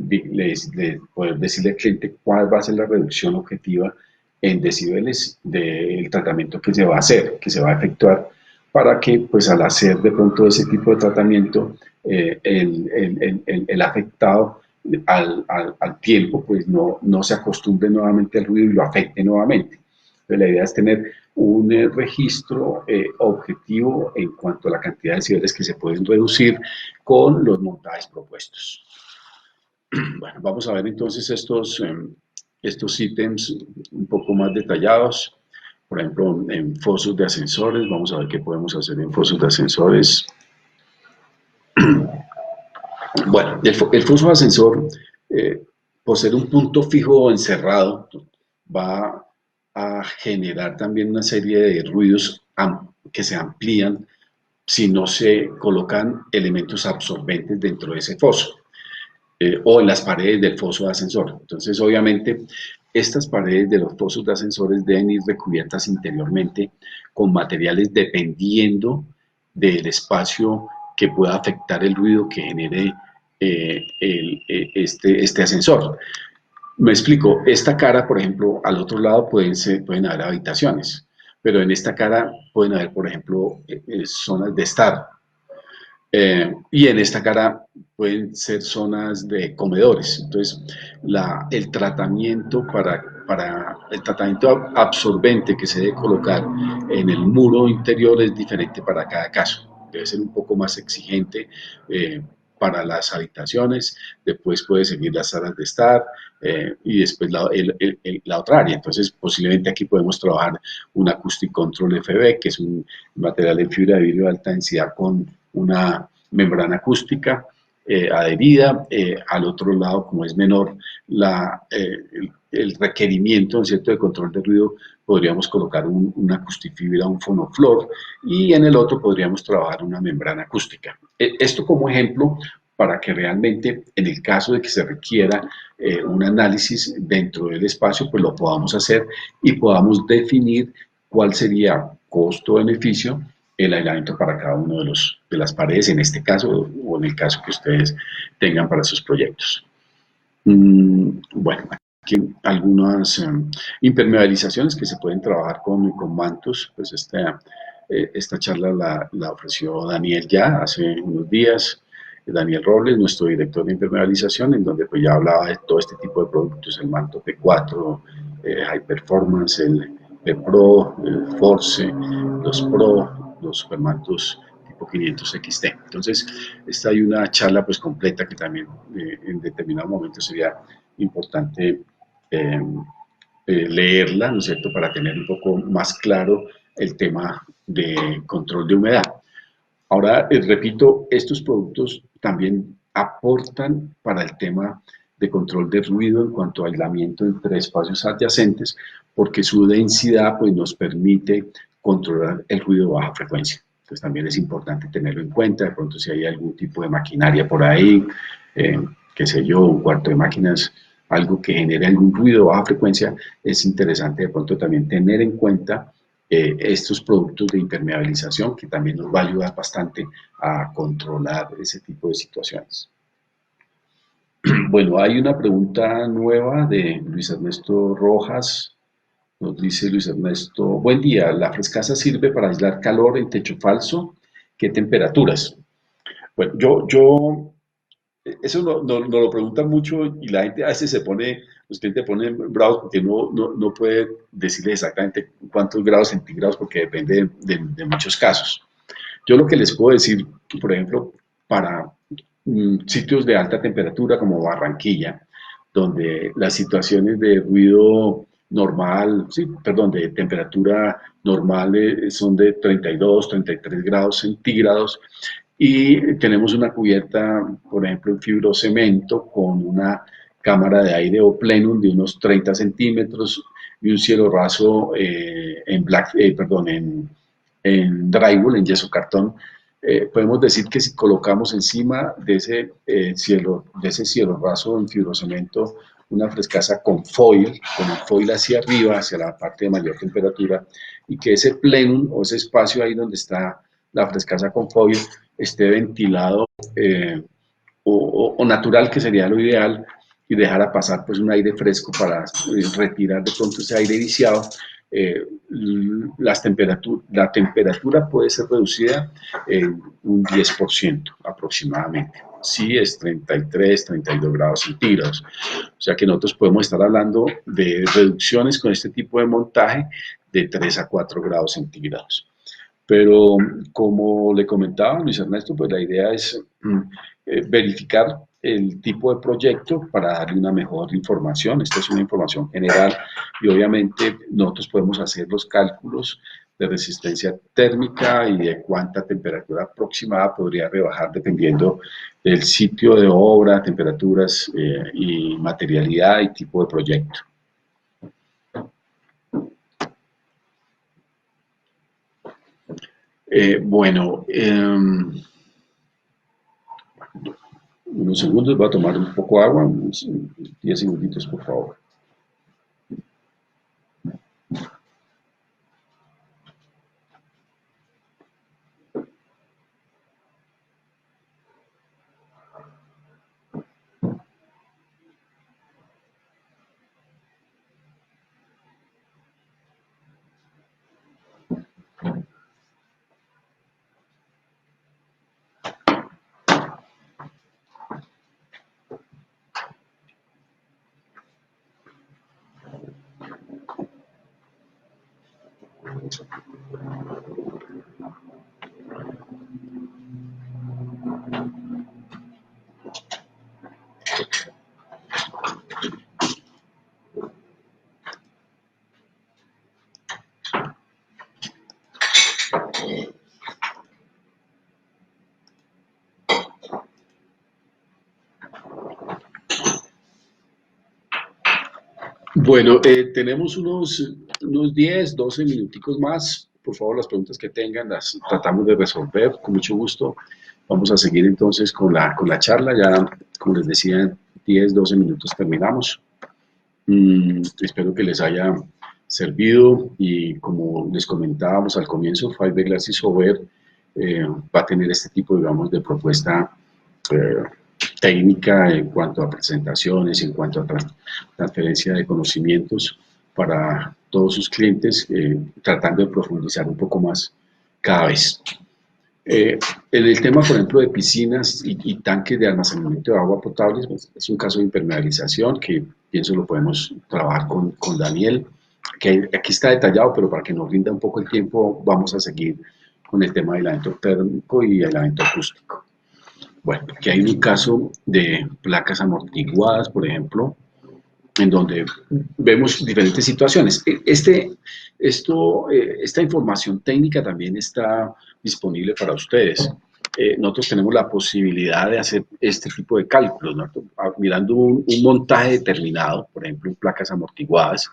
poder decirle al cliente cuál va a ser la reducción objetiva en decibeles del tratamiento que se va a hacer, que se va a efectuar, para que pues al hacer de pronto ese tipo de tratamiento, el afectado al tiempo pues no se acostumbre nuevamente al ruido y lo afecte nuevamente. Entonces, la idea es tener un registro objetivo en cuanto a la cantidad de decibeles que se pueden reducir con los montajes propuestos. Bueno, vamos a ver entonces estos ítems un poco más detallados. Por ejemplo, en fosos de ascensores, vamos a ver qué podemos hacer en fosos de ascensores. Bueno, el foso de ascensor, por ser un punto fijo encerrado, va a generar también una serie de ruidos que se amplían si no se colocan elementos absorbentes dentro de ese foso o en las paredes del foso de ascensor. Entonces, obviamente, estas paredes de los fosos de ascensores deben ir recubiertas interiormente con materiales dependiendo del espacio que pueda afectar el ruido que genere este ascensor. Me explico, esta cara, por ejemplo, al otro lado pueden haber habitaciones, pero en esta cara pueden haber, por ejemplo, zonas de estar. Y en esta cara pueden ser zonas de comedores. Entonces, el tratamiento el tratamiento absorbente que se debe colocar en el muro interior es diferente para cada caso. Debe ser un poco más exigente para las habitaciones, después puede seguir las salas de estar y después la otra área. Entonces, posiblemente aquí podemos trabajar un Acoustic Control FB, que es un material de fibra de vidrio de alta densidad con una membrana acústica adherida. Al otro lado, como es menor el requerimiento, ¿no es cierto?, de control de ruido, podríamos colocar una acustifibra, un fonoflor, y en el otro podríamos trabajar una membrana acústica. Esto como ejemplo para que realmente, en el caso de que se requiera un análisis dentro del espacio, pues lo podamos hacer y podamos definir cuál sería costo-beneficio el aislamiento para cada uno de las paredes, en este caso o en el caso que ustedes tengan para sus proyectos. Bueno, aquí algunas impermeabilizaciones que se pueden trabajar con mantos. Pues esta charla la ofreció Daniel ya hace unos días. Daniel Robles, nuestro director de impermeabilización, en donde pues ya hablaba de todo este tipo de productos, el manto P4, High Performance, el P-Pro, el Force, los Pro, los supermantos tipo 500 XT. Entonces, esta hay una charla pues completa que también en determinado momento sería importante leerla, ¿no es cierto?, para tener un poco más claro el tema de control de humedad. Ahora, repito, estos productos también aportan para el tema de control de ruido en cuanto a aislamiento entre espacios adyacentes, porque su densidad pues, nos permite controlar el ruido de baja frecuencia. Entonces también es importante tenerlo en cuenta, de pronto si hay algún tipo de maquinaria por ahí, qué sé yo, un cuarto de máquinas, algo que genere algún ruido de baja frecuencia, es interesante de pronto también tener en cuenta estos productos de impermeabilización que también nos va a ayudar bastante a controlar ese tipo de situaciones. Bueno, hay una pregunta nueva de Luis Ernesto Rojas. Nos dice Luis Ernesto, buen día, ¿la frescasa sirve para aislar calor en techo falso? ¿Qué temperaturas? Bueno, eso no lo preguntan mucho y la gente a veces los clientes ponen bravos porque no puede decirles exactamente cuántos grados centígrados porque depende de muchos casos. Yo lo que les puedo decir, por ejemplo, para sitios de alta temperatura como Barranquilla, donde las situaciones de ruido normal, sí, perdón, de temperatura normal son de 32, 33 grados centígrados y tenemos una cubierta, por ejemplo, en fibrocemento con una cámara de aire o plenum de unos 30 centímetros y un cielo raso en drywall, en yeso cartón. Podemos decir que si colocamos encima de ese cielo raso en fibrocemento una frescasa con el foil hacia arriba, hacia la parte de mayor temperatura, y que ese plenum o ese espacio ahí donde está la frescasa con foil esté ventilado o natural, que sería lo ideal, y dejara pasar pues un aire fresco para retirar de pronto ese aire viciado. La temperatura puede ser reducida en un 10% aproximadamente. Sí, es 33, 32 grados centígrados. O sea que nosotros podemos estar hablando de reducciones con este tipo de montaje de 3 a 4 grados centígrados. Pero como le comentaba Luis Ernesto, pues la idea es verificar el tipo de proyecto para darle una mejor información. Esta es una información general y obviamente nosotros podemos hacer los cálculos de resistencia térmica y de cuánta temperatura aproximada podría rebajar dependiendo del sitio de obra, temperaturas y materialidad y tipo de proyecto. Bueno, unos segundos, voy a tomar un poco de agua, 10 segunditos por favor. Bueno, tenemos unos 10, 12 minuticos más. Por favor, las preguntas que tengan las tratamos de resolver con mucho gusto. Vamos a seguir entonces con la charla. Ya, como les decía, en 10, 12 minutos terminamos. Espero que les haya servido y como les comentábamos al comienzo, Fiberglass y Sober va a tener este tipo, digamos, de propuesta eh, técnica en cuanto a presentaciones, en cuanto a transferencia de conocimientos para todos sus clientes, tratando de profundizar un poco más cada vez. En el tema, por ejemplo, de piscinas y tanques de almacenamiento de agua potable, pues, es un caso de impermeabilización que pienso lo podemos trabajar con Daniel, que aquí está detallado, pero para que nos rinda un poco el tiempo, vamos a seguir con el tema del aislamiento térmico y el aislamiento acústico. Bueno, aquí hay un caso de placas amortiguadas, por ejemplo, en donde vemos diferentes situaciones. Esta información técnica también está disponible para ustedes. Nosotros tenemos la posibilidad de hacer este tipo de cálculos, ¿no? Mirando un montaje determinado, por ejemplo, en placas amortiguadas.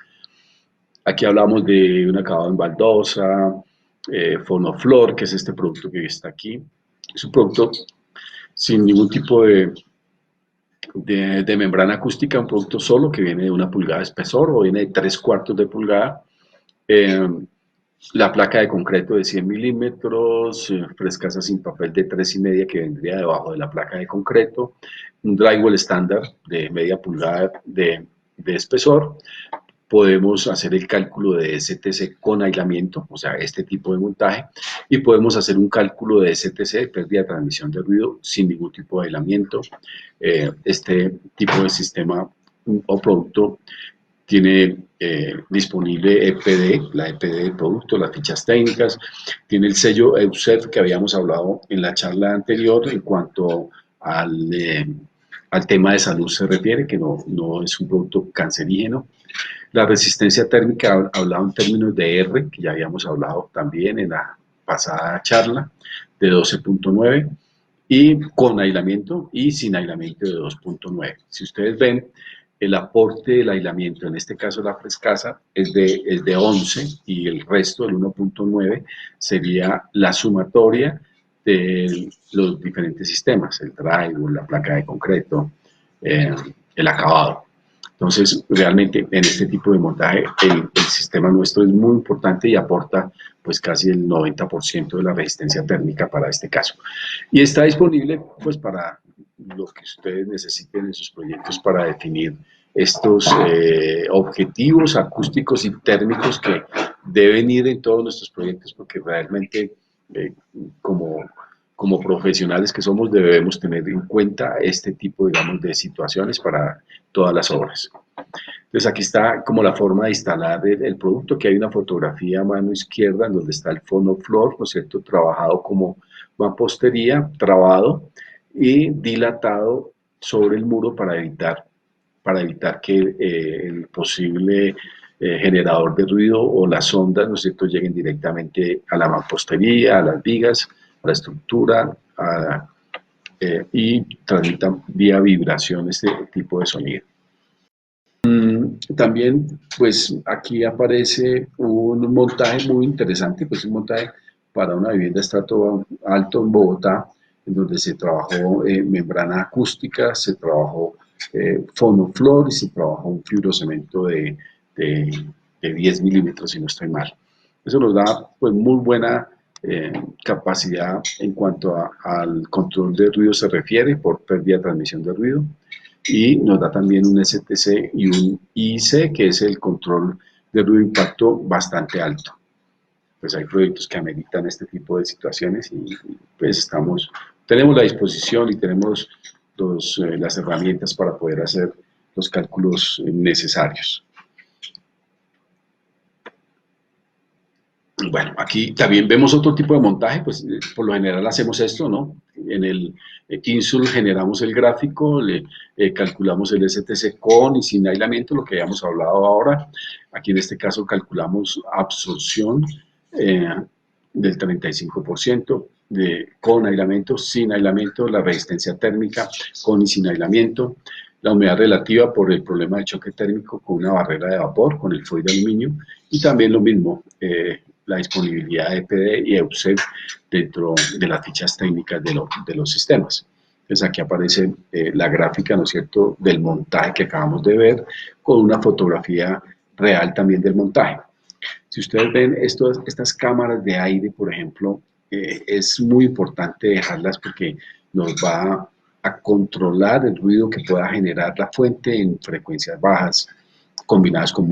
Aquí hablamos de un acabado en baldosa, Fonoflor, que es este producto que está aquí. Es un producto sin ningún tipo de membrana acústica, un producto solo que viene de 1 pulgada de espesor o viene de 3/4 de pulgada. Eh, la placa de concreto de 100 milímetros, frescasa sin papel de 3,5 que vendría debajo de la placa de concreto, un drywall estándar de media pulgada de espesor. Podemos hacer el cálculo de STC con aislamiento, o sea, este tipo de montaje, y podemos hacer un cálculo de STC, pérdida de transmisión de ruido, sin ningún tipo de aislamiento. Este tipo de sistema o producto tiene disponible EPD, la EPD del producto, las fichas técnicas, tiene el sello EUCEF que habíamos hablado en la charla anterior en cuanto al tema de salud se refiere, que no es un producto cancerígeno. La resistencia térmica hablado en términos de R, que ya habíamos hablado también en la pasada charla, de 12.9, y con aislamiento y sin aislamiento de 2.9. Si ustedes ven, el aporte del aislamiento, en este caso la frescasa, es de 11 y el resto, el 1.9, sería la sumatoria de los diferentes sistemas, el drywall, la placa de concreto, el acabado. Entonces, realmente en este tipo de montaje el sistema nuestro es muy importante y aporta pues casi el 90% de la resistencia térmica para este caso. Y está disponible pues para lo que ustedes necesiten en sus proyectos para definir estos objetivos acústicos y térmicos que deben ir en todos nuestros proyectos porque realmente eh, como como profesionales que somos debemos tener en cuenta este tipo, digamos, de situaciones para todas las obras. Entonces aquí está como la forma de instalar el producto, que hay una fotografía a mano izquierda en donde está el fono floor, ¿no es cierto?, trabajado como mampostería, trabado y dilatado sobre el muro para evitar que el posible generador de ruido o las ondas, ¿no es cierto?, lleguen directamente a la mampostería, a las vigas, a la estructura y transmitan vía vibración este tipo de sonido. También, pues aquí aparece un montaje muy interesante, pues un montaje para una vivienda de estrato alto en Bogotá, en donde se trabajó membrana acústica, se trabajó fonoflor y se trabajó un fibrocemento de 10 milímetros, si no estoy mal. Eso nos da pues muy buena capacidad en cuanto al control de ruido se refiere, por pérdida de transmisión de ruido y nos da también un STC y un IC, que es el control de ruido impacto bastante alto. Pues hay proyectos que ameritan este tipo de situaciones y pues tenemos la disposición y tenemos las herramientas para poder hacer los cálculos necesarios. Bueno, aquí también vemos otro tipo de montaje, pues por lo general hacemos esto, ¿no? En el Kinsul generamos el gráfico, calculamos el STC con y sin aislamiento, lo que habíamos hablado ahora. Aquí en este caso calculamos absorción eh, del 35%, con aislamiento, sin aislamiento, la resistencia térmica con y sin aislamiento, la humedad relativa por el problema de choque térmico con una barrera de vapor, con el foil de aluminio, y también lo mismo, la disponibilidad de EPD y EUSEF dentro de las fichas técnicas de los sistemas. Entonces aquí aparece la gráfica, ¿no es cierto?, del montaje que acabamos de ver, con una fotografía real también del montaje. Si ustedes ven estas cámaras de aire, por ejemplo, es muy importante dejarlas porque nos va a controlar el ruido que pueda generar la fuente en frecuencias bajas, combinadas con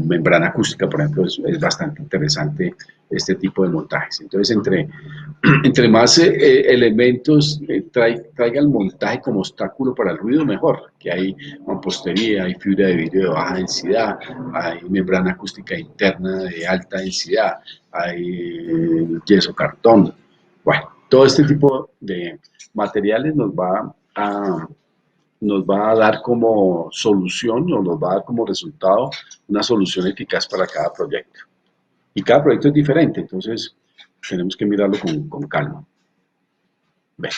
membrana acústica, por ejemplo, es bastante interesante este tipo de montajes. Entonces, entre más elementos traiga el montaje como obstáculo para el ruido, mejor. Que hay mampostería, hay fibra de vidrio de baja densidad, hay membrana acústica interna de alta densidad, hay yeso cartón. Bueno, todo este tipo de materiales nos va a dar como solución o nos va a dar como resultado una solución eficaz para cada proyecto. Y cada proyecto es diferente, entonces tenemos que mirarlo con calma.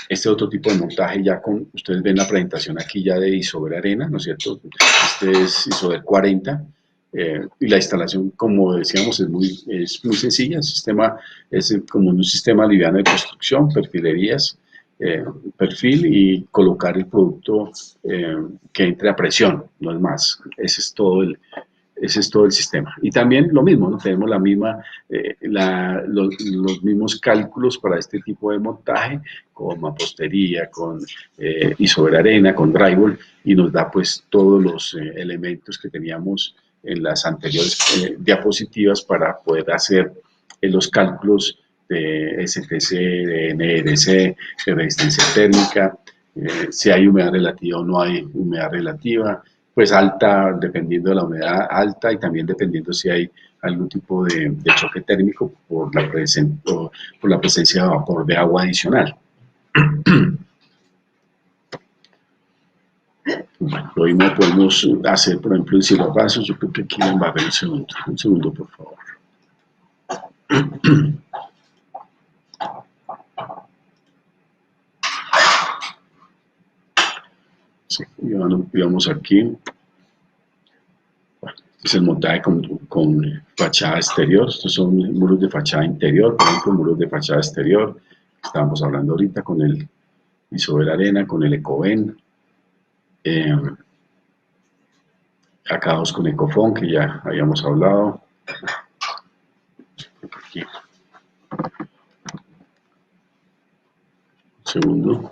Este otro tipo de montaje ya ustedes ven la presentación aquí ya de Isover Arena, ¿no es cierto? Este es Isover 40 y la instalación, como decíamos, es muy sencilla. El sistema es como un sistema liviano de construcción, perfilerías, perfil y colocar el producto que entre a presión, no es más. Ese es todo el sistema. Y también lo mismo, ¿no? Tenemos los mismos cálculos para este tipo de montaje, con mampostería, con isover arena, con drywall, y nos da pues todos los elementos que teníamos en las anteriores diapositivas para poder hacer los cálculos de STC, de NRC, de resistencia térmica, si hay humedad relativa o no hay humedad relativa, pues alta, dependiendo de la humedad alta y también dependiendo si hay algún tipo de choque térmico por la presencia de vapor de agua adicional. Lo mismo podemos hacer, por ejemplo, en cielo raso. Yo creo que aquí le embarré un segundo, por favor. Sí, y vamos aquí. Bueno, este es el montaje con fachada exterior. Estos son muros de fachada interior, por ejemplo, muros de fachada exterior. Estábamos hablando ahorita con el Isover Arena, con el Ecoven. Acabados con Ecofon, que ya habíamos hablado. Aquí. Un segundo.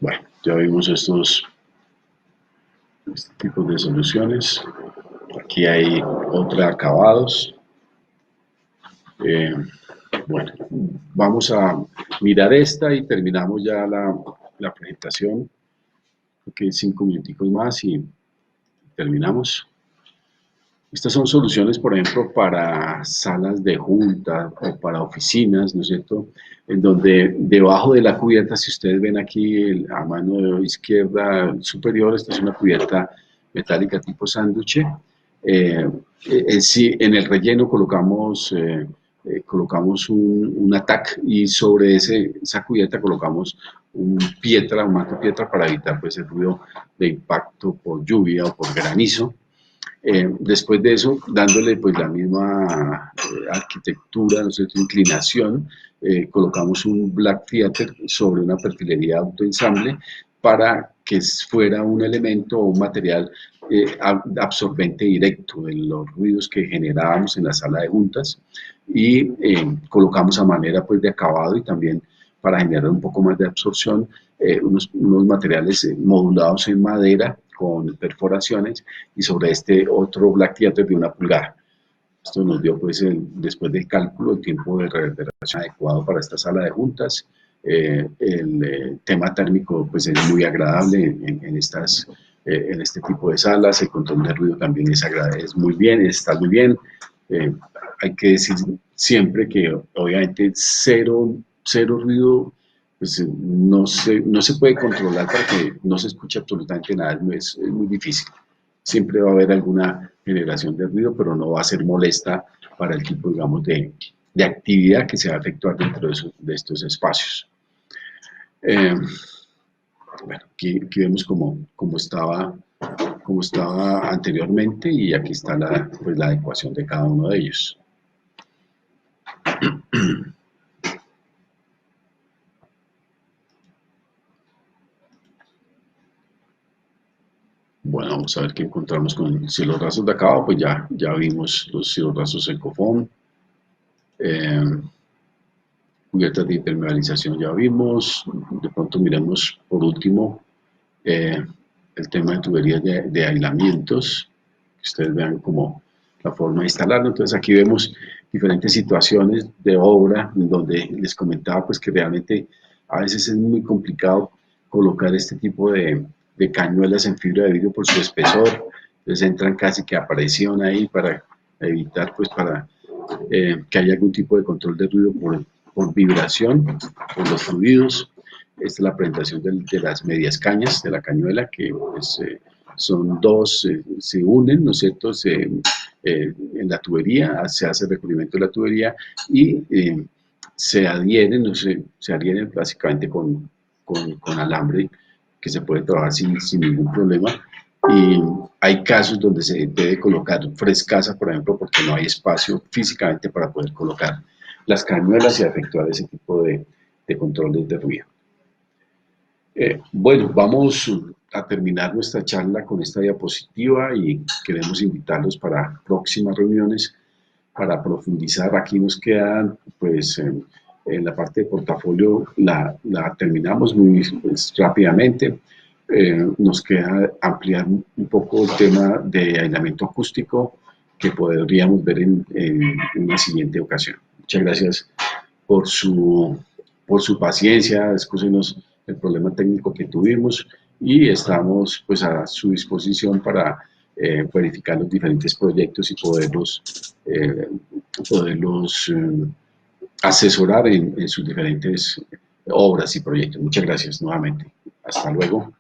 Bueno, ya vimos este tipo de soluciones. Aquí hay otra acabados. Bueno, vamos a mirar esta y terminamos ya la presentación. Creo que 5 minuticos más y terminamos. Estas son soluciones, por ejemplo, para salas de junta o para oficinas, ¿no es cierto? En donde debajo de la cubierta, si ustedes ven aquí a mano izquierda superior, esta es una cubierta metálica tipo sándwich. Sí, en el relleno colocamos un ATAC y sobre esa cubierta colocamos un manto piedra para evitar pues, el ruido de impacto por lluvia o por granizo. Después de eso, dándole pues la misma arquitectura, no sé, inclinación, colocamos un Black Theater sobre una perfilería autoensamble para que fuera un elemento o un material absorbente directo de los ruidos que generábamos en la sala de juntas y colocamos a manera pues de acabado y también para generar un poco más de absorción unos materiales modulados en madera con perforaciones y sobre este otro Black Theater de 1 pulgada. Esto nos dio, pues, después del cálculo, el tiempo de reverberación adecuado para esta sala de juntas. El tema térmico, pues, es muy agradable en este tipo de salas. El control de ruido también es agradable, es muy bien, está muy bien. Hay que decir siempre que, obviamente, cero ruido pues no se puede controlar para que no se escuche absolutamente nada, es muy difícil. Siempre va a haber alguna generación de ruido, pero no va a ser molesta para el tipo, digamos, de actividad que se va a efectuar dentro de estos espacios. Bueno, aquí vemos cómo estaba anteriormente y aquí está pues, la adecuación de cada uno de ellos. Bueno, vamos a ver qué encontramos con cielos rasos de acabado. Pues ya vimos los cielos rasos Ecofon. Cubiertas de impermeabilización ya vimos. De pronto miremos por último el tema de tuberías de aislamientos. Que ustedes vean como la forma de instalarlo. Entonces aquí vemos diferentes situaciones de obra en donde les comentaba pues que realmente a veces es muy complicado colocar este tipo de cañuelas en fibra de vidrio por su espesor. Entonces entran casi que a presión ahí para evitar pues que haya algún tipo de control de ruido por vibración, por los fluidos. Esta es la presentación de las medias cañas de la cañuela, que pues, son dos, se unen, ¿no es cierto? En la tubería, se hace el recubrimiento de la tubería y se adhieren, ¿no? se adhieren básicamente con alambre que se puede trabajar sin ningún problema. Y hay casos donde se debe colocar frescasa, por ejemplo, porque no hay espacio físicamente para poder colocar las cañuelas y efectuar ese tipo de controles de ruido. Bueno, vamos a terminar nuestra charla con esta diapositiva y queremos invitarlos para próximas reuniones para profundizar. Aquí nos quedan, pues, en la parte de portafolio la terminamos muy pues, rápidamente. Nos queda ampliar un poco el tema de aislamiento acústico que podríamos ver en una siguiente ocasión. Muchas gracias por su por su paciencia, excúsenos el problema técnico que tuvimos y estamos pues a su disposición para verificar los diferentes proyectos y poderlos asesorar en sus diferentes obras y proyectos. Muchas gracias nuevamente. Hasta luego.